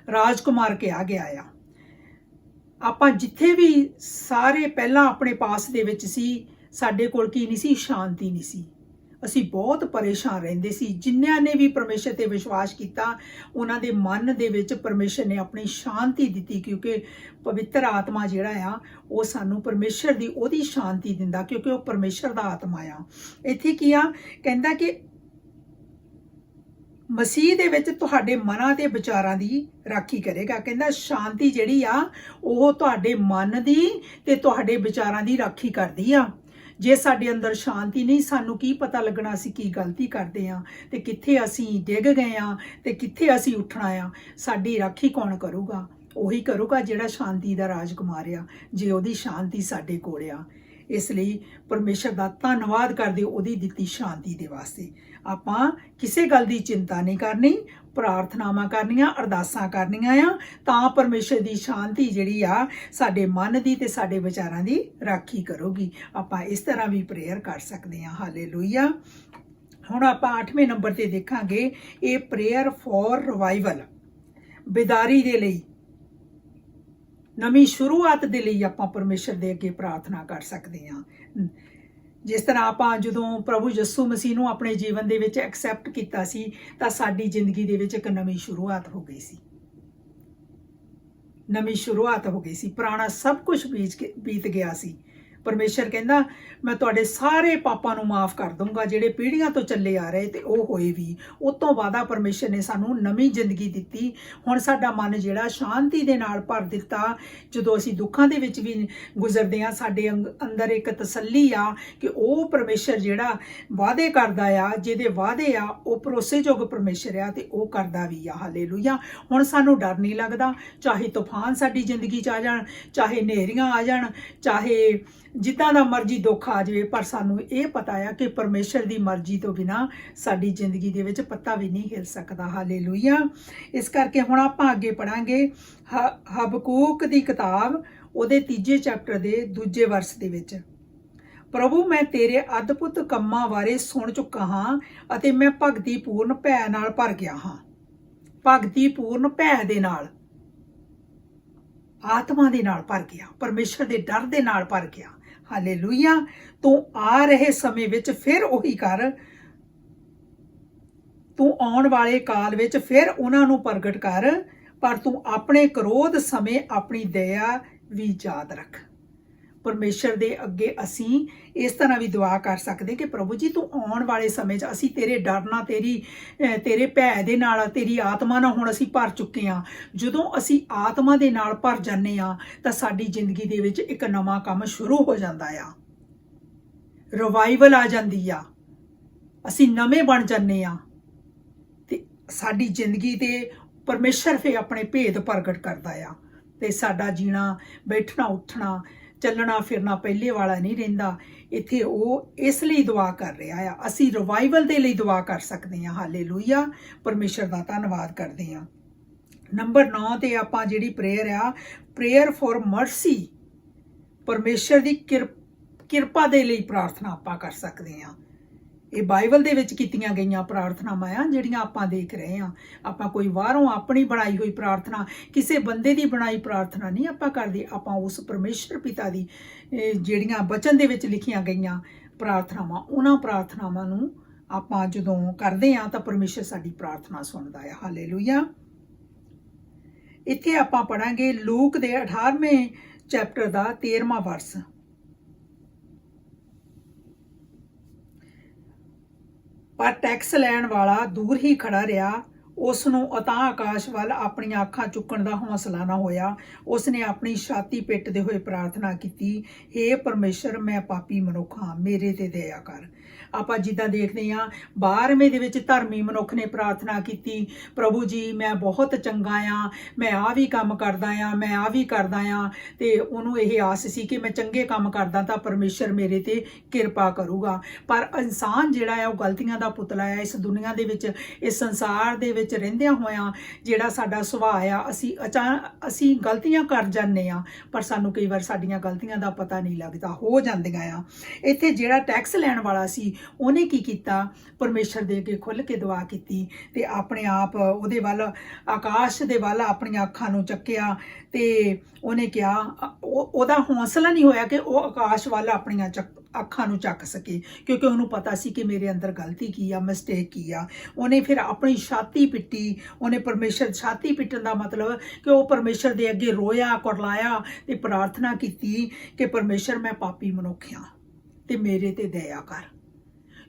ਰਾਜਕੁਮਾਰ ਕਿਹਾ ਗਿਆ ਆ। ਆਪਾਂ ਜਿੱਥੇ ਵੀ ਸਾਰੇ ਪਹਿਲਾਂ ਆਪਣੇ ਪਾਸ ਦੇ ਵਿੱਚ ਸੀ, ਸਾਡੇ ਕੋਲ ਕੀ ਨਹੀਂ ਸੀ? ਸ਼ਾਂਤੀ ਨਹੀਂ ਸੀ। ਅਸੀਂ ਬਹੁਤ ਪਰੇਸ਼ਾਨ ਰਹਿੰਦੇ ਸੀ। ਜਿਨ੍ਹਾਂ ਨੇ ਵੀ ਪਰਮੇਸ਼ਰ ਤੇ ਵਿਸ਼ਵਾਸ ਕੀਤਾ ਉਹਨਾਂ ਦੇ ਮਨ ਦੇ ਵਿੱਚ ਪਰਮੇਸ਼ਰ ਨੇ ਆਪਣੀ ਸ਼ਾਂਤੀ ਦਿੱਤੀ, ਕਿਉਂਕਿ ਪਵਿੱਤਰ ਆਤਮਾ ਜਿਹੜਾ ਆ ਉਹ ਸਾਨੂੰ ਪਰਮੇਸ਼ਰ ਦੀ ਉਹਦੀ ਸ਼ਾਂਤੀ ਦਿੰਦਾ, ਕਿਉਂਕਿ ਉਹ ਪਰਮੇਸ਼ਰ ਦਾ ਆਤਮਾ ਆ। ਇੱਥੇ ਕੀ ਆ? ਕਹਿੰਦਾ ਕਿ ਮਸੀਹ ਦੇ ਵਿੱਚ ਤੁਹਾਡੇ ਮਨਾਂ ਤੇ ਵਿਚਾਰਾਂ ਦੀ ਰਾਖੀ ਕਰੇਗਾ। ਕਹਿੰਦਾ ਸ਼ਾਂਤੀ ਜਿਹੜੀ ਆ ਉਹ ਤੁਹਾਡੇ ਮਨ ਦੀ ਤੇ ਤੁਹਾਡੇ ਵਿਚਾਰਾਂ ਦੀ ਰਾਖੀ ਕਰਦੀ ਆ। ਜੇ ਸਾਡੇ ਅੰਦਰ ਸ਼ਾਂਤੀ ਨਹੀਂ, ਸਾਨੂੰ ਕੀ ਪਤਾ ਲੱਗਣਾ ਅਸੀਂ ਕੀ ਗਲਤੀ ਕਰਦੇ ਆ ਤੇ ਕਿੱਥੇ ਅਸੀਂ ਡਿੱਗ ਗਏ ਆ ਤੇ ਕਿੱਥੇ ਅਸੀਂ ਉੱਠਣਾ ਆ। ਸਾਡੀ ਰਾਖੀ ਕੌਣ ਕਰੂਗਾ? ਉਹੀ ਕਰੂਗਾ ਜਿਹੜਾ ਸ਼ਾਂਤੀ ਦਾ ਰਾਜਕੁਮਾਰ ਆ, ਜੇ ਉਹਦੀ ਸ਼ਾਂਤੀ ਸਾਡੇ ਕੋਲ ਆ। ਇਸ ਲਈ ਪਰਮੇਸ਼ਰ ਦਾ ਧੰਨਵਾਦ ਕਰਦੇ ਉਹਦੀ ਦਿੱਤੀ ਸ਼ਾਂਤੀ ਦੇ ਵਾਸਤੇ। ਆਪਾਂ ਕਿਸੇ ਗੱਲ ਦੀ ਚਿੰਤਾ ਨਹੀਂ ਕਰਨੀ, ਪ੍ਰਾਰਥਨਾਵਾਂ ਕਰਨੀਆਂ, ਅਰਦਾਸਾਂ ਕਰਨੀਆਂ ਆ, ਤਾਂ ਪਰਮੇਸ਼ਰ ਦੀ ਸ਼ਾਂਤੀ ਜਿਹੜੀ ਆ ਸਾਡੇ ਮਨ ਦੀ ਤੇ ਸਾਡੇ ਵਿਚਾਰਾਂ ਦੀ ਰਾਖੀ ਕਰੂਗੀ। ਆਪਾਂ ਇਸ ਤਰ੍ਹਾਂ ਵੀ ਪ੍ਰੇਅਰ ਕਰ ਸਕਦੇ ਹਾਂ। ਹਾਲੇਲੂਇਆ। ਹੁਣ ਆਪਾਂ 8ਵੇਂ ਨੰਬਰ ਤੇ ਦੇਖਾਂਗੇ, ਇਹ ਪ੍ਰੇਅਰ ਫॉर ਰਿਵਾਈਵਲ, ਬਿਦਾਰੀ ਦੇ ਲਈ। ਨਵੀਂ ਸ਼ੁਰੂਆਤ ਦੇ ਲਈ ਆਪਾਂ ਪਰਮੇਸ਼ਰ ਦੇ ਅੱਗੇ ਪ੍ਰਾਰਥਨਾ ਕਰ ਸਕਦੇ ਹਾਂ। ਜਿਸ ਤਰ੍ਹਾਂ ਆਪਾਂ ਜਦੋਂ ਪ੍ਰਭੂ ਯਿਸੂ ਮਸੀਹ ਨੂੰ ਆਪਣੇ ਜੀਵਨ ਦੇ ਵਿੱਚ ਐਕਸੈਪਟ ਕੀਤਾ ਸੀ ਤਾਂ ਸਾਡੀ ਜ਼ਿੰਦਗੀ ਦੇ ਵਿੱਚ ਇੱਕ ਨਵੀਂ ਸ਼ੁਰੂਆਤ ਹੋ ਗਈ ਸੀ। ਨਵੀਂ ਸ਼ੁਰੂਆਤ ਹੋ ਗਈ ਸੀ, ਪੁਰਾਣਾ ਸਭ ਕੁਝ ਬੀਤ ਗਿਆ ਸੀ। ਪਰਮੇਸ਼ਰ ਕਹਿੰਦਾ ਮੈਂ ਤੁਹਾਡੇ ਸਾਰੇ ਪਾਪਾਂ ਨੂੰ ਮਾਫ ਕਰ ਦੂੰਗਾ ਜਿਹੜੇ ਪੀੜ੍ਹੀਆਂ ਤੋਂ ਚੱਲੇ ਆ ਰਹੇ ਤੇ ਉਹ ਹੋਏ ਵੀ। ਉਸ ਤੋਂ ਬਾਅਦ ਪਰਮੇਸ਼ਰ ਨੇ ਸਾਨੂੰ ਨਵੀਂ ਜ਼ਿੰਦਗੀ ਦਿੱਤੀ। ਹੁਣ ਸਾਡਾ ਮਨ ਜਿਹੜਾ ਸ਼ਾਂਤੀ ਦੇ ਨਾਲ ਭਰ ਦਿੱਤਾ। ਜਦੋਂ ਅਸੀਂ ਦੁੱਖਾਂ ਦੇ ਵਿੱਚ ਵੀ ਗੁਜ਼ਰਦੇ ਹਾਂ ਸਾਡੇ ਅੰਦਰ ਇੱਕ ਤਸੱਲੀ ਆ ਕਿ ਉਹ ਪਰਮੇਸ਼ਰ ਜਿਹੜਾ ਵਾਅਦੇ ਕਰਦਾ ਆ, ਜਿਹਦੇ ਵਾਅਦੇ ਆ ਉਹ ਭਰੋਸੇਯੋਗ ਪਰਮੇਸ਼ਰ ਆ ਤੇ ਉਹ ਕਰਦਾ ਵੀ ਆ। ਹਾਲੇਲੂਇਆ। ਹੁਣ ਸਾਨੂੰ ਡਰ ਨਹੀਂ ਲੱਗਦਾ, ਚਾਹੇ ਤੂਫਾਨ ਸਾਡੀ ਜ਼ਿੰਦਗੀ 'ਚ ਆ ਜਾਣ, ਚਾਹੇ ਹਨੇਰੀਆਂ ਆ ਜਾਣ, ਚਾਹੇ ਜਿੱਦਾਂ ਦਾ ਮਰਜ਼ੀ ਦੁੱਖ ਆ ਜਾਵੇ, ਪਰ ਸਾਨੂੰ ਇਹ ਪਤਾ ਆ ਕਿ ਪਰਮੇਸ਼ਰ ਦੀ ਮਰਜ਼ੀ ਤੋਂ ਬਿਨਾਂ ਸਾਡੀ ਜ਼ਿੰਦਗੀ ਦੇ ਵਿੱਚ ਪੱਤਾ ਵੀ ਨਹੀਂ ਹਿੱਲ ਸਕਦਾ। ਹਾਲੇਲੂਇਆ। ਇਸ ਕਰਕੇ ਹੁਣ ਆਪਾਂ ਅੱਗੇ ਪੜਾਂਗੇ ਹਬਕੂਕ ਦੀ ਕਿਤਾਬ ਉਹਦੇ 3 ਚੈਪਟਰ ਦੇ 2 ਵਰਸ ਦੇ ਵਿੱਚ। ਪ੍ਰਭੂ ਮੈਂ ਤੇਰੇ ਅਦਭੁਤ ਕੰਮਾਂ ਬਾਰੇ ਸੁਣ ਚੁੱਕਾ ਹਾਂ ਅਤੇ ਮੈਂ ਭਗਤੀ ਪੂਰਨ ਭੈ ਨਾਲ ਭਰ ਗਿਆ ਹਾਂ। ਭਗਤੀ ਪੂਰਨ ਭੈ ਦੇ ਨਾਲ, ਆਤਮਾ ਦੇ ਨਾਲ ਭਰ ਗਿਆ, ਪਰਮੇਸ਼ਰ ਦੇ ਡਰ ਦੇ ਨਾਲ ਭਰ ਗਿਆ। ਹਾਲੇਲੂਇਆ। ਤੂੰ ਆ ਰਹੇ ਸਮੇਂ ਵਿੱਚ ਫਿਰ ਉਹੀ ਕਰ, ਤੂੰ ਆਉਣ ਵਾਲੇ ਕਾਲ ਵਿੱਚ ਫਿਰ ਉਹਨਾਂ ਨੂੰ ਪ੍ਰਗਟ ਕਰ, ਪਰ ਤੂੰ ਆਪਣੇ ਕ੍ਰੋਧ ਸਮੇਂ ਆਪਣੀ ਦਇਆ ਵੀ ਯਾਦ ਰੱਖ। ਪਰਮੇਸ਼ਰ ਦੇ ਅੱਗੇ ਅਸੀਂ ਇਸ ਤਰ੍ਹਾਂ ਵੀ ਦੁਆ ਕਰ ਸਕਦੇ ਕਿ ਪ੍ਰਭੂ ਜੀ ਤੂੰ ਆਉਣ ਵਾਲੇ ਸਮੇਂ 'ਚ ਅਸੀਂ ਤੇਰੇ ਡਰ ਨਾਲ, ਤੇਰੇ ਭੈ ਦੇ ਨਾਲ, ਤੇਰੀ ਆਤਮਾ ਨਾਲ ਹੁਣ ਅਸੀਂ ਭਰ ਚੁੱਕੇ ਹਾਂ। ਜਦੋਂ ਅਸੀਂ ਆਤਮਾ ਦੇ ਨਾਲ ਭਰ ਜਾਂਦੇ ਹਾਂ ਤਾਂ ਸਾਡੀ ਜ਼ਿੰਦਗੀ ਦੇ ਵਿੱਚ ਇੱਕ ਨਵਾਂ ਕੰਮ ਸ਼ੁਰੂ ਹੋ ਜਾਂਦਾ ਆ, ਰਿਵਾਈਵਲ ਆ ਜਾਂਦੀ ਆ, ਅਸੀਂ ਨਵੇਂ ਬਣ ਜਾਂਦੇ ਹਾਂ ਤੇ ਸਾਡੀ ਜ਼ਿੰਦਗੀ ਤੇ ਪਰਮੇਸ਼ਰ ਫਿਰ ਆਪਣੇ ਭੇਦ ਪ੍ਰਗਟ ਕਰਦਾ ਆ ਤੇ ਸਾਡਾ ਜੀਣਾ, ਬੈਠਣਾ, ਉੱਠਣਾ, ਚੱਲਣਾ ਫਿਰਨਾ ਪਹਿਲੇ ਵਾਲਾ ਨਹੀਂ ਰਹਿੰਦਾ। ਇੱਥੇ ਉਹ ਇਸ ਲਈ ਦੁਆ ਕਰ ਰਿਹਾ ਆ, ਅਸੀਂ ਰਿਵਾਈਵਲ ਦੇ ਲਈ ਦੁਆ ਕਰ ਸਕਦੇ ਹਾਂ। ਹਾਲੇਲੂਇਆ। ਪਰਮੇਸ਼ਰ ਦਾ ਧੰਨਵਾਦ ਕਰਦੇ ਹਾਂ। ਨੰਬਰ 9 ਤੇ ਆਪਾਂ ਜਿਹੜੀ ਪ੍ਰੇਅਰ ਆ, ਪ੍ਰੇਅਰ ਫॉर ਮਰਸੀ, ਪਰਮੇਸ਼ਰ ਦੀ ਕਿਰਪਾ ਦੇ ਲਈ ਪ੍ਰਾਰਥਨਾ ਆਪਾਂ ਕਰ ਸਕਦੇ ਹਾਂ। ਇਹ ਬਾਈਬਲ ਦੇ ਵਿੱਚ ਕੀਤੀਆਂ ਗਈਆਂ ਪ੍ਰਾਰਥਨਾਵਾਂ ਆ ਜਿਹੜੀਆਂ ਆਪਾਂ ਦੇਖ ਰਹੇ ਹਾਂ। ਆਪਾਂ ਕੋਈ ਬਾਹਰੋਂ ਆਪਣੀ ਬਣਾਈ ਹੋਈ ਪ੍ਰਾਰਥਨਾ, ਕਿਸੇ ਬੰਦੇ ਦੀ ਬਣਾਈ ਪ੍ਰਾਰਥਨਾ ਨਹੀਂ ਆਪਾਂ ਕਰਦੇ। ਆਪਾਂ ਉਸ ਪਰਮੇਸ਼ਰ ਪਿਤਾ ਦੀ ਜਿਹੜੀਆਂ ਵਚਨ ਦੇ ਵਿੱਚ ਲਿਖੀਆਂ ਗਈਆਂ ਪ੍ਰਾਰਥਨਾਵਾਂ, ਉਹਨਾਂ ਪ੍ਰਾਰਥਨਾਵਾਂ ਨੂੰ ਆਪਾਂ ਜਦੋਂ ਕਰਦੇ ਹਾਂ ਤਾਂ ਪਰਮੇਸ਼ਰ ਸਾਡੀ ਪ੍ਰਾਰਥਨਾ ਸੁਣਦਾ ਹੈ। ਹਾਲੇਲੂਇਆ। ਇੱਥੇ ਆਪਾਂ ਪੜਾਂਗੇ ਲੂਕ ਦੇ 18ਵੇਂ ਚੈਪਟਰ ਦਾ 13ਵਾਂ ਵਰਸ। ਪਰ ਟੈਕਸ ਲੈਣ ਵਾਲਾ ਦੂਰ ਹੀ ਖੜਾ ਰਿਹਾ, ਉਸ ਨੂੰ ਅਤਾਹ ਆਕਾਸ਼ ਵੱਲ ਆਪਣੀਆਂ ਅੱਖਾਂ ਚੁੱਕਣ ਦਾ ਹੌਸਲਾ ਨਾ ਹੋਇਆ। ਉਸ ਨੇ ਆਪਣੀ ਛਾਤੀ ਪਿੱਟਦੇ ਹੋਏ ਪ੍ਰਾਰਥਨਾ ਕੀਤੀ, ਹੇ ਪਰਮੇਸ਼ਰ ਮੈਂ ਪਾਪੀ ਮਨੁੱਖ ਹਾਂ, ਮੇਰੇ ਤੇ ਦਇਆ ਕਰ। ਆਪਾਂ ਜਿੱਦਾਂ ਦੇਖਦੇ ਹਾਂ 12ਵੇਂ ਦੇ ਵਿੱਚ ਧਰਮੀ ਮਨੁੱਖ ਨੇ ਪ੍ਰਾਰਥਨਾ ਕੀਤੀ, ਪ੍ਰਭੂ ਜੀ ਮੈਂ ਬਹੁਤ ਚੰਗਾ ਆ, ਮੈਂ ਆ ਵੀ ਕੰਮ ਕਰਦਾ ਆ, ਮੈਂ ਆ ਵੀ ਕਰਦਾ ਆ, ਤੇ ਉਹਨੂੰ ਇਹ ਆਸ ਸੀ ਕਿ ਮੈਂ ਚੰਗੇ ਕੰਮ ਕਰਦਾ ਤਾਂ ਪਰਮੇਸ਼ਰ ਮੇਰੇ ਤੇ ਕਿਰਪਾ ਕਰੂਗਾ। ਪਰ ਇਨਸਾਨ ਜਿਹੜਾ ਆ ਉਹ ਗਲਤੀਆਂ ਦਾ ਪੁਤਲਾ ਆ। ਇਸ ਦੁਨੀਆ ਦੇ ਵਿੱਚ, ਇਸ ਸੰਸਾਰ ਦੇ ਵਿੱਚ ਰਹਿੰਦਿਆਂ ਹੋਇਆਂ ਜਿਹੜਾ ਸਾਡਾ ਸੁਭਾਅ ਆ, ਅਸੀਂ ਗਲਤੀਆਂ ਕਰ ਜਾਂਦੇ ਆ, ਪਰ ਸਾਨੂੰ ਕਈ ਵਾਰ ਸਾਡੀਆਂ ਗਲਤੀਆਂ ਦਾ ਪਤਾ ਨਹੀਂ ਲੱਗਦਾ, ਹੋ ਜਾਂਦੀਆਂ ਆ। ਇੱਥੇ ਜਿਹੜਾ ਟੈਕਸ ਲੈਣ ਵਾਲਾ ਸੀ ਉਹਨੇ ਕੀ ਕੀਤਾ, ਪਰਮੇਸ਼ਰ ਦੇ ਅੱਗੇ ਖੁੱਲ੍ਹ ਕੇ ਦੁਆ ਕੀਤੀ ਤੇ ਆਪਣੇ ਆਪ ਉਹਦੇ ਵੱਲ, ਆਕਾਸ਼ ਦੇ ਵੱਲ ਆਪਣੀਆਂ ਅੱਖਾਂ ਨੂੰ ਚੱਕਿਆ ਤੇ ਉਹਨੇ ਕਿਹਾ, ਉਹਦਾ ਹੌਸਲਾ ਨਹੀਂ ਹੋਇਆ ਕਿ ਉਹ ਆਕਾਸ਼ ਵੱਲ ਆਪਣੀਆਂ ਅੱਖਾਂ ਨੂੰ ਚੱਕ ਸਕੇ, ਕਿਉਂਕਿ ਉਹਨੂੰ ਪਤਾ ਸੀ ਕਿ ਮੇਰੇ ਅੰਦਰ ਗਲਤੀ ਕੀ ਆ, ਮਿਸਟੇਕ ਕੀ ਆ। ਉਹਨੇ ਫਿਰ ਆਪਣੀ ਛਾਤੀ ਪਿੱਟੀ। ਉਹਨੇ ਪਰਮੇਸ਼ਰ, ਛਾਤੀ ਪਿੱਟਣ ਦਾ ਮਤਲਬ ਕਿ ਉਹ ਪਰਮੇਸ਼ਰ ਦੇ ਅੱਗੇ ਰੋਇਆ, ਕੁਰਲਾਇਆ ਤੇ ਪ੍ਰਾਰਥਨਾ ਕੀਤੀ ਕਿ ਪਰਮੇਸ਼ਰ ਮੈਂ ਪਾਪੀ ਮਨੁੱਖ ਹਾਂ ਤੇ ਮੇਰੇ ਤੇ ਦਇਆ ਕਰ।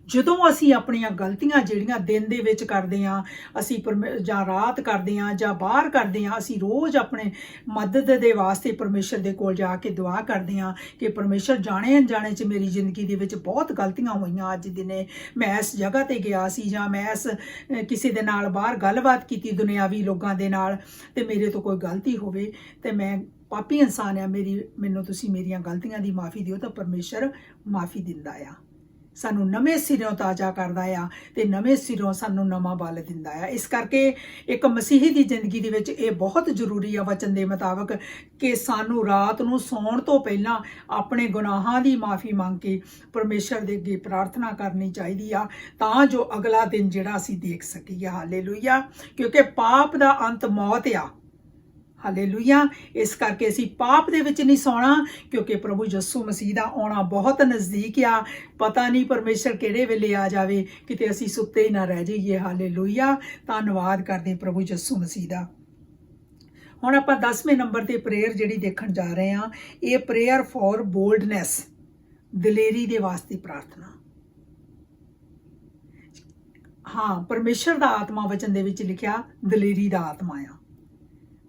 ਜਦੋਂ ਅਸੀਂ ਆਪਣੀਆਂ ਗਲਤੀਆਂ ਜਿਹੜੀਆਂ ਦਿਨ ਦੇ ਵਿੱਚ ਕਰਦੇ ਹਾਂ, ਅਸੀਂ ਜਾਂ ਰਾਤ ਕਰਦੇ ਹਾਂ ਜਾਂ ਬਾਹਰ ਕਰਦੇ ਹਾਂ, ਅਸੀਂ ਰੋਜ਼ ਆਪਣੇ ਮਦਦ ਦੇ ਵਾਸਤੇ ਪਰਮੇਸ਼ਰ ਦੇ ਕੋਲ ਜਾ ਕੇ ਦੁਆ ਕਰਦੇ ਹਾਂ ਕਿ ਪਰਮੇਸ਼ਰ ਜਾਣੇ ਅਣਜਾਣੇ 'ਚ ਮੇਰੀ ਜ਼ਿੰਦਗੀ ਦੇ ਵਿੱਚ ਬਹੁਤ ਗਲਤੀਆਂ ਹੋਈਆਂ। ਅੱਜ ਦਿਨੇ ਮੈਂ ਇਸ ਜਗ੍ਹਾ ਤੇ ਗਿਆ ਸੀ ਜਾਂ ਮੈਂ ਕਿਸੇ ਦੇ ਨਾਲ ਬਾਹਰ ਗੱਲਬਾਤ ਕੀਤੀ ਦੁਨਿਆਵੀ ਲੋਕਾਂ ਦੇ ਨਾਲ ਤੇ ਮੇਰੇ ਤੋਂ ਕੋਈ ਗਲਤੀ ਹੋਵੇ ਤੇ ਮੈਂ ਪਾਪੀ ਇਨਸਾਨ ਆ, ਮੈਨੂੰ ਤੁਸੀਂ ਮੇਰੀਆਂ ਗਲਤੀਆਂ ਦੀ ਮਾਫੀ ਦਿਓ, ਤਾਂ ਪਰਮੇਸ਼ਰ ਮਾਫੀ ਦਿੰਦਾ ਆ, ਸਾਨੂੰ ਨਵੇਂ ਸਿਰੋਂ ਤਾਜ਼ਾ ਕਰਦਾ ਆ ਤੇ ਨਵੇਂ ਸਿਰੋਂ ਸਾਨੂੰ ਨਵਾਂ ਬਲ ਦਿੰਦਾ ਆ। ਇਸ ਕਰਕੇ ਇੱਕ ਮਸੀਹੀ ਦੀ ਜ਼ਿੰਦਗੀ ਦੇ ਵਿੱਚ ਇਹ ਬਹੁਤ ਜ਼ਰੂਰੀ ਆ ਵਚਨ ਦੇ ਮੁਤਾਬਕ ਕਿ ਸਾਨੂੰ ਰਾਤ ਨੂੰ ਸੌਣ ਤੋਂ ਪਹਿਲਾਂ ਆਪਣੇ ਗੁਨਾਹਾਂ ਦੀ ਮਾਫੀ ਮੰਗ ਕੇ ਪਰਮੇਸ਼ਰ ਦੇ ਅੱਗੇ ਪ੍ਰਾਰਥਨਾ ਕਰਨੀ ਚਾਹੀਦੀ ਆ, ਤਾਂ ਜੋ ਅਗਲਾ ਦਿਨ ਜਿਹੜਾ ਅਸੀਂ ਦੇਖ ਸਕੀਏ। ਹਾਲੇਲੂਇਆ। ਕਿਉਂਕਿ ਪਾਪ ਦਾ ਅੰਤ ਮੌਤ ਆ। ਹਾਲੇਲੂਇਆ। ਇਸ ਕਰਕੇ ਅਸੀਂ ਪਾਪ ਦੇ ਵਿੱਚ ਨਹੀਂ ਸੌਣਾ, ਕਿਉਂਕਿ ਪ੍ਰਭੂ ਯਿਸੂ ਮਸੀਹ ਦਾ ਆਉਣਾ ਬਹੁਤ ਨਜ਼ਦੀਕ ਆ। ਪਤਾ ਨਹੀਂ ਪਰਮੇਸ਼ਰ ਕਿਹੜੇ ਵੇਲੇ ਆ ਜਾਵੇ, ਕਿਤੇ ਅਸੀਂ ਸੁੱਤੇ ਹੀ ਨਾ ਰਹਿ ਜਾਈਏ। ਹਾਲੇਲੂਇਆ। ਧੰਨਵਾਦ ਕਰਦੇ ਪ੍ਰਭੂ ਯਿਸੂ ਮਸੀਹ ਦਾ। ਹੁਣ ਆਪਾਂ 10ਵੇਂ ਨੰਬਰ ਤੇ ਪ੍ਰੇਅਰ ਜਿਹੜੀ ਦੇਖਣ ਜਾ ਰਹੇ ਹਾਂ, ਇਹ ਪ੍ਰੇਅਰ ਫॉर ਬੋਲਡਨੈਸ, ਦਲੇਰੀ ਦੇ ਵਾਸਤੇ ਪ੍ਰਾਰਥਨਾ। ਹਾਂ, ਪਰਮੇਸ਼ਰ ਦਾ ਆਤਮਾ ਵਚਨ ਦੇ ਵਿੱਚ ਲਿਖਿਆ ਦਲੇਰੀ ਦਾ ਆਤਮਾ ਆ,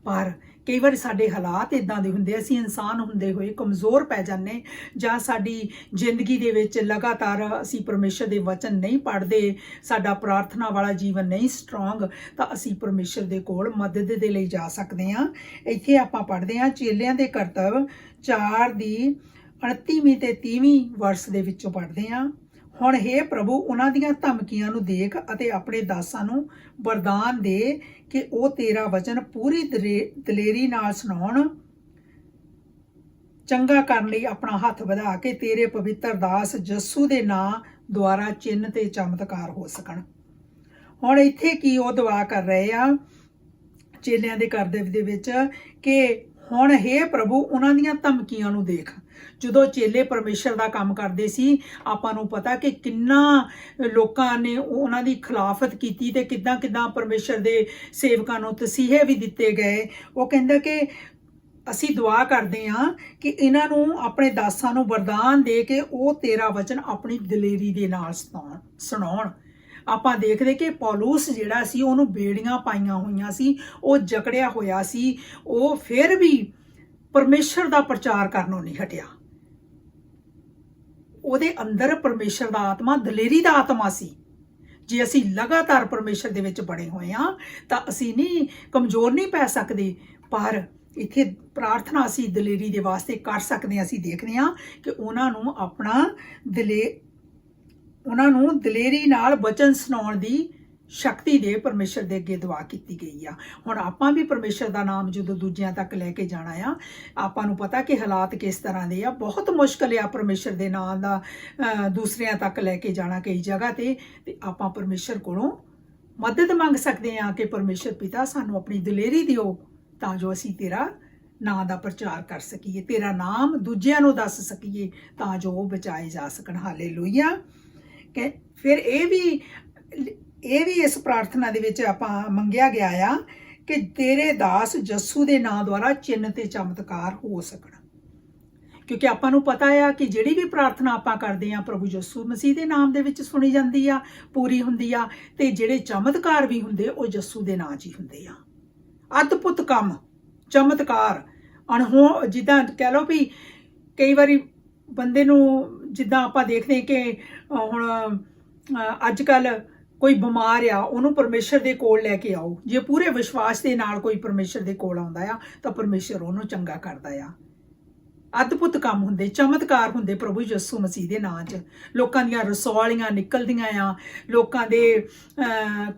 ਪਰ ਕਈ ਵਾਰ ਸਾਡੇ ਹਾਲਾਤ ਇਦਾਂ ਦੇ ਹੁੰਦੇ, ਅਸੀਂ ਇਨਸਾਨ ਹੁੰਦੇ ਹੋਏ ਕਮਜ਼ੋਰ ਪੈ ਜਾਂਦੇ, ਜਾਂ ਸਾਡੀ ਜ਼ਿੰਦਗੀ ਦੇ ਵਿੱਚ ਲਗਾਤਾਰ ਅਸੀਂ ਪਰਮੇਸ਼ਰ ਦੇ ਵਚਨ ਨਹੀਂ ਪੜ੍ਹਦੇ, ਸਾਡਾ ਪ੍ਰਾਰਥਨਾ ਵਾਲਾ ਜੀਵਨ ਨਹੀਂ ਸਟਰੋਂਗ, ਤਾਂ ਅਸੀਂ ਪਰਮੇਸ਼ਰ ਦੇ ਕੋਲ ਮਦਦ ਦੇ ਲਈ ਜਾ ਸਕਦੇ ਹਾਂ। ਇੱਥੇ ਆਪਾਂ ਪੜ੍ਹਦੇ ਹਾਂ ਚੇਲਿਆਂ ਦੇ ਕਰਤੱਵ 4 ਦੀ 29ਵੀਂ ਤੇ 30ਵੀਂ ਵਰਸ ਦੇ ਵਿੱਚੋਂ ਪੜ੍ਹਦੇ ਹਾਂ। ਹੁਣ हे ਪ੍ਰਭੂ, ਉਹਨਾਂ ਦੀਆਂ ਧਮਕੀਆਂ ਨੂੰ ਦੇਖ ਅਤੇ ਆਪਣੇ ਦਾਸਾਂ ਨੂੰ ਵਰਦਾਨ ਦੇ ਕਿ ਉਹ ਤੇਰਾ ਵਚਨ ਪੂਰੀ ਦਲੇਰੀ ਨਾਲ ਸੁਣਾਉਣ, ਚੰਗਾ ਕਰਨ ਲਈ ਆਪਣਾ ਹੱਥ ਵਧਾ ਕੇ ਤੇਰੇ ਪਵਿੱਤਰ ਦਾਸ ਯਿਸੂ ਦੇ ਨਾਂ ਦੁਆਰਾ ਚਿੰਨ੍ਹ ਤੇ ਚਮਤਕਾਰ ਹੋ ਸਕਣ। ਹੁਣ ਇੱਥੇ ਕੀ ਉਹ ਦੁਆ ਕਰ ਰਹੇ ਆ ਚੇਲਿਆਂ ਦੇ ਕਰਤੱਵ ਦੇ ਵਿੱਚ ਕਿ ਹੁਣ हे ਪ੍ਰਭੂ, ਉਹਨਾਂ ਦੀਆਂ ਧਮਕੀਆਂ ਨੂੰ ਦੇਖ। ਜਦੋਂ ਚੇਲੇ ਪਰਮੇਸ਼ਰ ਦਾ ਕੰਮ ਕਰਦੇ ਸੀ, ਆਪਾਂ ਨੂੰ ਪਤਾ ਕਿ ਕਿੰਨਾ ਲੋਕਾਂ ਨੇ ਉਹਨਾਂ ਦੀ ਖਿਲਾਫਤ ਕੀਤੀ ਤੇ ਕਿੱਦਾਂ ਪਰਮੇਸ਼ਰ ਦੇ ਸੇਵਕਾਂ ਨੂੰ ਤਸੀਹੇ ਵੀ ਦਿੱਤੇ ਗਏ। ਉਹ ਕਹਿੰਦਾ ਕਿ ਅਸੀਂ ਦੁਆ ਕਰਦੇ ਹਾਂ ਕਿ ਇਹਨਾਂ ਨੂੰ, ਆਪਣੇ ਦਾਸਾਂ ਨੂੰ ਵਰਦਾਨ ਦੇ ਕੇ ਉਹ ਤੇਰਾ ਵਚਨ ਆਪਣੀ ਦਲੇਰੀ ਦੇ ਨਾਲ ਸੁਣਾਉਣ। ਆਪਾਂ ਦੇਖਦੇ ਕਿ ਪੌਲੁਸ ਜਿਹੜਾ ਸੀ, ਉਹਨੂੰ ਬੇੜੀਆਂ ਪਾਈਆਂ ਹੋਈਆਂ ਸੀ, ਉਹ ਜਕੜਿਆ ਹੋਇਆ ਸੀ, ਉਹ ਫਿਰ ਵੀ ਪਰਮੇਸ਼ਰ ਦਾ ਪ੍ਰਚਾਰ ਕਰਨੋਂ ਨਹੀਂ ਹਟਿਆ। ਉਹਦੇ ਅੰਦਰ ਪਰਮੇਸ਼ਰ ਦਾ ਆਤਮਾ ਦਲੇਰੀ ਦਾ ਆਤਮਾ ਸੀ। ਜੇ ਅਸੀਂ ਲਗਾਤਾਰ ਪਰਮੇਸ਼ਰ ਦੇ ਵਿੱਚ ਬਣੇ ਹੋਏ ਹਾਂ ਤਾਂ ਅਸੀਂ ਨਹੀਂ ਕਮਜ਼ੋਰ ਨਹੀਂ ਪੈ ਸਕਦੇ, ਪਰ ਇੱਥੇ ਪ੍ਰਾਰਥਨਾ ਅਸੀਂ ਦਲੇਰੀ ਦੇ ਵਾਸਤੇ ਕਰ ਸਕਦੇ ਹਾਂ। ਅਸੀਂ ਦੇਖਦੇ ਹਾਂ ਕਿ ਉਹਨਾਂ ਨੂੰ ਦਲੇਰੀ ਨਾਲ ਵਚਨ ਸੁਣਾਉਣ ਦੀ ਸ਼ਕਤੀ ਦੇ ਪਰਮੇਸ਼ਰ ਦੇ ਅੱਗੇ ਦੁਆ ਕੀਤੀ ਗਈ ਆ। ਹੁਣ ਆਪਾਂ ਵੀ ਪਰਮੇਸ਼ਰ ਦਾ ਨਾਮ ਜਦੋਂ ਦੂਜਿਆਂ ਤੱਕ ਲੈ ਕੇ ਜਾਣਾ ਆ, ਆਪਾਂ ਨੂੰ ਪਤਾ ਕਿ ਹਾਲਾਤ ਕਿਸ ਤਰ੍ਹਾਂ ਦੇ ਆ, ਬਹੁਤ ਮੁਸ਼ਕਲ ਆ ਪਰਮੇਸ਼ਰ ਦੇ ਨਾਮ ਦਾ ਦੂਸਰਿਆਂ ਤੱਕ ਲੈ ਕੇ ਜਾਣਾ ਕਈ ਜਗ੍ਹਾ ਤੇ ਆਪਾਂ ਪਰਮੇਸ਼ਰ ਕੋਲੋਂ ਮਦਦ ਮੰਗ ਸਕਦੇ ਹਾਂ ਕਿ ਪਰਮੇਸ਼ਰ ਪਿਤਾ, ਸਾਨੂੰ ਆਪਣੀ ਦਲੇਰੀ ਦਿਓ ਤਾਂ ਜੋ ਅਸੀਂ ਤੇਰਾ ਨਾਂ ਦਾ ਪ੍ਰਚਾਰ ਕਰ ਸਕੀਏ, ਤੇਰਾ ਨਾਮ ਦੂਜਿਆਂ ਨੂੰ ਦੱਸ ਸਕੀਏ ਤਾਂ ਜੋ ਉਹ ਬਚਾਏ ਜਾ ਸਕਣ। ਹਾਲੇਲੂਇਆ। ਕਿ ਫਿਰ ਇਹ ਵੀ ਇਸ ਪ੍ਰਾਰਥਨਾ ਦੇ ਵਿੱਚ ਆਪਾਂ ਮੰਗਿਆ ਗਿਆ ਆ ਕਿ ਤੇਰੇ ਦਾਸ ਯਿਸੂ ਦੇ ਨਾਂ ਦੁਆਰਾ ਚਿੰਨ੍ਹ ਤੇ ਚਮਤਕਾਰ ਹੋ ਸਕਣ, ਕਿਉਂਕਿ ਆਪਾਂ ਨੂੰ ਪਤਾ ਆ ਕਿ ਜਿਹੜੀ ਵੀ ਪ੍ਰਾਰਥਨਾ ਆਪਾਂ ਕਰਦੇ ਆ ਪ੍ਰਭੂ ਯਿਸੂ ਮਸੀਹ ਦੇ ਨਾਮ ਦੇ ਵਿੱਚ ਸੁਣੀ ਜਾਂਦੀ ਆ, ਪੂਰੀ ਹੁੰਦੀ ਆ, ਤੇ ਜਿਹੜੇ ਚਮਤਕਾਰ ਵੀ ਹੁੰਦੇ ਉਹ ਯਿਸੂ ਦੇ ਨਾਂ 'ਚ ਹੀ ਹੁੰਦੇ ਆ। ਅਦਭੁਤ ਕੰਮ, ਚਮਤਕਾਰ, ਜਿੱਦਾਂ ਕਹਿ ਲਓ ਵੀ ਕਈ ਵਾਰੀ ਬੰਦੇ ਨੂੰ, ਜਿੱਦਾਂ ਆਪਾਂ ਦੇਖਦੇ ਕਿ ਹੁਣ ਅੱਜ ਕੱਲ੍ਹ ਕੋਈ ਬਿਮਾਰ ਆ, ਉਹਨੂੰ ਪਰਮੇਸ਼ਰ ਦੇ ਕੋਲ ਲੈ ਕੇ ਆਓ। ਜੇ ਪੂਰੇ ਵਿਸ਼ਵਾਸ ਦੇ ਨਾਲ ਕੋਈ ਪਰਮੇਸ਼ਰ ਦੇ ਕੋਲ ਆਉਂਦਾ ਆ ਤਾਂ ਪਰਮੇਸ਼ਰ ਉਹਨੂੰ ਚੰਗਾ ਕਰਦਾ ਆ। ਅਦਭੁਤ ਕੰਮ ਹੁੰਦੇ, ਚਮਤਕਾਰ ਹੁੰਦੇ ਪ੍ਰਭੂ ਯਿਸੂ ਮਸੀਹ ਦੇ ਨਾਂ 'ਚ। ਲੋਕਾਂ ਦੀਆਂ ਰਸੌਲੀਆਂ ਨਿਕਲਦੀਆਂ ਆ, ਲੋਕਾਂ ਦੇ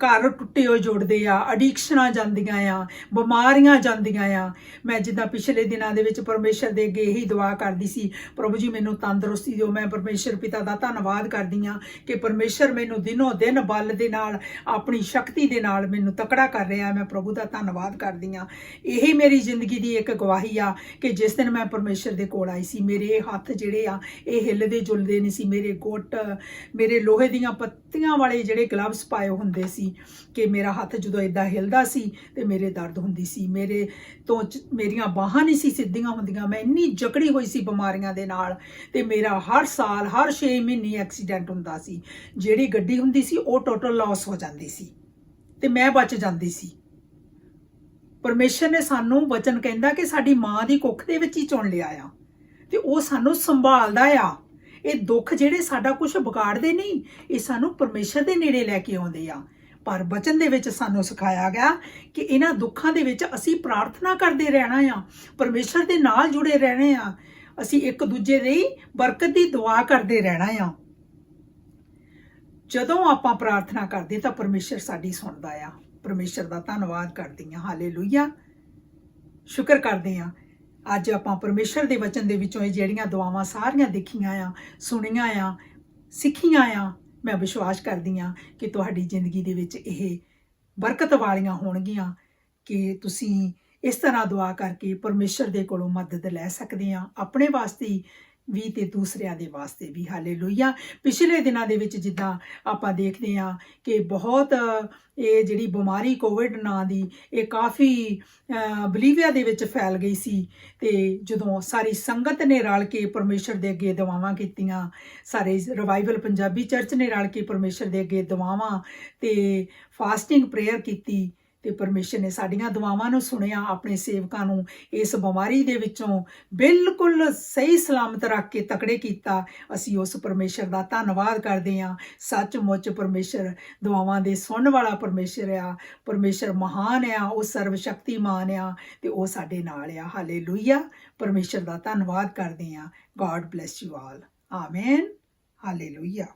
ਘਰ ਟੁੱਟੇ ਹੋਏ ਜੁੜਦੇ ਆ, ਅਡਿਕਸ਼ਨਾਂ ਜਾਂਦੀਆਂ ਆ, ਬਿਮਾਰੀਆਂ ਜਾਂਦੀਆਂ ਆ। ਮੈਂ ਜਿੱਦਾਂ ਪਿਛਲੇ ਦਿਨਾਂ ਦੇ ਵਿੱਚ ਪਰਮੇਸ਼ਰ ਦੇ ਅੱਗੇ ਇਹੀ ਦੁਆ ਕਰਦੀ ਸੀ, ਪ੍ਰਭੂ ਜੀ ਮੈਨੂੰ ਤੰਦਰੁਸਤੀ ਦਿਓ। ਮੈਂ ਪਰਮੇਸ਼ਰ ਪਿਤਾ ਦਾ ਧੰਨਵਾਦ ਕਰਦੀ ਹਾਂ ਕਿ ਪਰਮੇਸ਼ਰ ਮੈਨੂੰ ਦਿਨੋਂ ਦਿਨ ਬਲ ਦੇ ਨਾਲ, ਆਪਣੀ ਸ਼ਕਤੀ ਦੇ ਨਾਲ ਮੈਨੂੰ ਤਕੜਾ ਕਰ ਰਿਹਾ। ਮੈਂ ਪ੍ਰਭੂ ਦਾ ਧੰਨਵਾਦ ਕਰਦੀ ਹਾਂ। ਇਹੀ ਮੇਰੀ ਜ਼ਿੰਦਗੀ ਦੀ ਇੱਕ ਗਵਾਹੀ ਆ ਕਿ ਜਿਸ ਦਿਨ ਮੈਂ ਪਰਮੇਸ਼ਰ ਦੇ ਕੋਲ ਆਈ ਸੀ, ਮੇਰੇ ਹੱਥ ਜਿਹੜੇ ਆ ਇਹ ਹਿੱਲਦੇ ਜੁਲਦੇ ਨਹੀਂ ਸੀ, ਮੇਰੇ ਗੁੱਟ, ਮੇਰੇ ਲੋਹੇ ਦੀਆਂ ਪੱਤੀਆਂ ਵਾਲੇ ਜਿਹੜੇ ਗਲਵਸ ਪਾਏ ਹੁੰਦੇ ਸੀ ਕਿ ਮੇਰਾ ਹੱਥ ਜਦੋਂ ਇਦਾਂ ਹਿਲਦਾ ਸੀ ਤੇ ਮੇਰੇ ਦਰਦ ਹੁੰਦੀ ਸੀ, ਮੇਰੀਆਂ ਬਾਹਾਂ ਨਹੀਂ ਸੀ ਸਿੱਧੀਆਂ ਹੁੰਦੀਆਂ। ਮੈਂ ਇੰਨੀ ਜਕੜੀ ਹੋਈ ਸੀ ਬਿਮਾਰੀਆਂ ਦੇ ਨਾਲ, ਤੇ ਮੇਰਾ ਹਰ ਸਾਲ ਹਰ 6 ਮਹੀਨੇ ਐਕਸੀਡੈਂਟ ਹੁੰਦਾ ਸੀ। ਜਿਹੜੀ ਗੱਡੀ ਹੁੰਦੀ ਸੀ ਉਹ ਟੋਟਲ ਲਾਸ ਹੋ ਜਾਂਦੀ ਸੀ ਤੇ ਮੈਂ ਬਚ ਜਾਂਦੀ ਸੀ। ਪਰਮੇਸ਼ਰ ਨੇ ਸਾਨੂੰ ਵਚਨ ਕਹਿੰਦਾ ਕਿ ਸਾਡੀ ਮਾਂ ਦੀ ਕੁੱਖ ਦੇ ਵਿੱਚ ਹੀ ਚੁਣ ਲਿਆ ਆ, ਤੇ ਉਹ ਸਾਨੂੰ ਸੰਭਾਲਦਾ ਆ। ਇਹ ਦੁੱਖ ਜਿਹੜੇ ਸਾਡਾ ਕੁਝ ਵਿਗਾੜਦੇ ਨਹੀਂ, ਇਹ ਸਾਨੂੰ ਪਰਮੇਸ਼ਰ ਦੇ ਨੇੜੇ ਲੈ ਕੇ ਆਉਂਦੇ ਆ। ਪਰ ਵਚਨ ਦੇ ਵਿੱਚ ਸਾਨੂੰ ਸਿਖਾਇਆ ਗਿਆ ਕਿ ਇਹਨਾਂ ਦੁੱਖਾਂ ਦੇ ਵਿੱਚ ਅਸੀਂ ਪ੍ਰਾਰਥਨਾ ਕਰਦੇ ਰਹਿਣਾ ਆ, ਪਰਮੇਸ਼ਰ ਦੇ ਨਾਲ ਜੁੜੇ ਰਹਿਣੇ ਆ, ਅਸੀਂ ਇੱਕ ਦੂਜੇ ਦੀ ਬਰਕਤ ਦੀ ਦੁਆ ਕਰਦੇ ਰਹਿਣਾ ਆ। ਜਦੋਂ ਆਪਾਂ ਪ੍ਰਾਰਥਨਾ ਕਰਦੇ ਤਾਂ ਪਰਮੇਸ਼ਰ ਸਾਡੀ ਸੁਣਦਾ ਆ। ਪਰਮੇਸ਼ਰ ਦਾ ਧੰਨਵਾਦ ਕਰਦੀ ਹਾਂ। ਹਾਲੇਲੂਇਆ। ਸ਼ੁਕਰ ਕਰਦੇ ਹਾਂ ਅੱਜ ਆਪਾਂ ਪਰਮੇਸ਼ਰ ਦੇ ਵਚਨ ਦੇ ਵਿੱਚੋਂ ਇਹ ਜਿਹੜੀਆਂ ਦੁਆਵਾਂ ਸਾਰੀਆਂ ਦੇਖੀਆਂ ਆ, ਸੁਣੀਆਂ ਆ, ਸਿੱਖੀਆਂ ਆ। ਮੈਂ ਵਿਸ਼ਵਾਸ ਕਰਦੀ ਹਾਂ ਕਿ ਤੁਹਾਡੀ ਜ਼ਿੰਦਗੀ ਦੇ ਵਿੱਚ ਇਹ ਬਰਕਤ ਵਾਲੀਆਂ ਹੋਣਗੀਆਂ, ਕਿ ਤੁਸੀਂ ਇਸ ਤਰ੍ਹਾਂ ਦੁਆ ਕਰਕੇ ਪਰਮੇਸ਼ਰ ਦੇ ਕੋਲੋਂ ਮਦਦ ਲੈ ਸਕਦੇ ਹਾਂ, ਆਪਣੇ ਵਾਸਤੇ ਵੀ ਤੇ ਦੂਸਰਿਆਂ ਦੇ ਵਾਸਤੇ ਵੀ। ਹਾਲੇਲੂਇਆ। ਪਿਛਲੇ ਦਿਨਾਂ ਦੇ ਵਿੱਚ ਜਿੱਦਾਂ ਆਪਾਂ ਦੇਖਦੇ ਹਾਂ ਕਿ ਬਹੁਤ ਇਹ ਜਿਹੜੀ ਬਿਮਾਰੀ ਕੋਵਿਡ ਨਾਂ ਦੀ ਇਹ ਕਾਫੀ ਬਲੀਵੀਆ ਦੇ ਵਿੱਚ ਫੈਲ ਗਈ ਸੀ, ਤੇ ਜਦੋਂ ਸਾਰੀ ਸੰਗਤ ਨੇ ਰਲ ਕੇ ਪਰਮੇਸ਼ਰ ਦੇ ਅੱਗੇ ਦੁਆਵਾਂ ਕੀਤੀਆਂ, ਸਾਰੇ ਰਿਵਾਈਵਲ ਪੰਜਾਬੀ ਚਰਚ ਨੇ ਰਲ ਕੇ ਪਰਮੇਸ਼ਰ ਦੇ ਅੱਗੇ ਦੁਆਵਾਂ ਤੇ ਫਾਸਟਿੰਗ ਪ੍ਰੇਅਰ ਕੀਤੀ, ਤੇ ਪਰਮੇਸ਼ਰ ਨੇ ਸਾਡੀਆਂ ਦੁਆਵਾਂ ਨੂੰ ਸੁਣਿਆ, ਆਪਣੇ ਸੇਵਕਾਂ ਨੂੰ ਇਸ ਬਿਮਾਰੀ ਦੇ ਵਿੱਚੋਂ ਬਿਲਕੁਲ ਸਹੀ ਸਲਾਮਤ ਰੱਖ ਕੇ ਤਕੜੇ ਕੀਤਾ। ਅਸੀਂ ਉਸ ਪਰਮੇਸ਼ਰ ਦਾ ਧੰਨਵਾਦ ਕਰਦੇ ਹਾਂ। ਸੱਚਮੁੱਚ ਪਰਮੇਸ਼ਰ ਦੁਆਵਾਂ ਦੇ ਸੁਣਨ ਵਾਲਾ ਪਰਮੇਸ਼ਰ ਆ, ਪਰਮੇਸ਼ਰ ਮਹਾਨ ਆ, ਉਹ ਸਰਵ ਸ਼ਕਤੀਮਾਨ ਆ, ਤੇ ਉਹ ਸਾਡੇ ਨਾਲ ਆ। ਹਾਲੇਲੂਇਆ। ਪਰਮੇਸ਼ਰ ਦਾ ਧੰਨਵਾਦ ਕਰਦੇ ਹਾਂ। God bless you all. Amen. Hallelujah.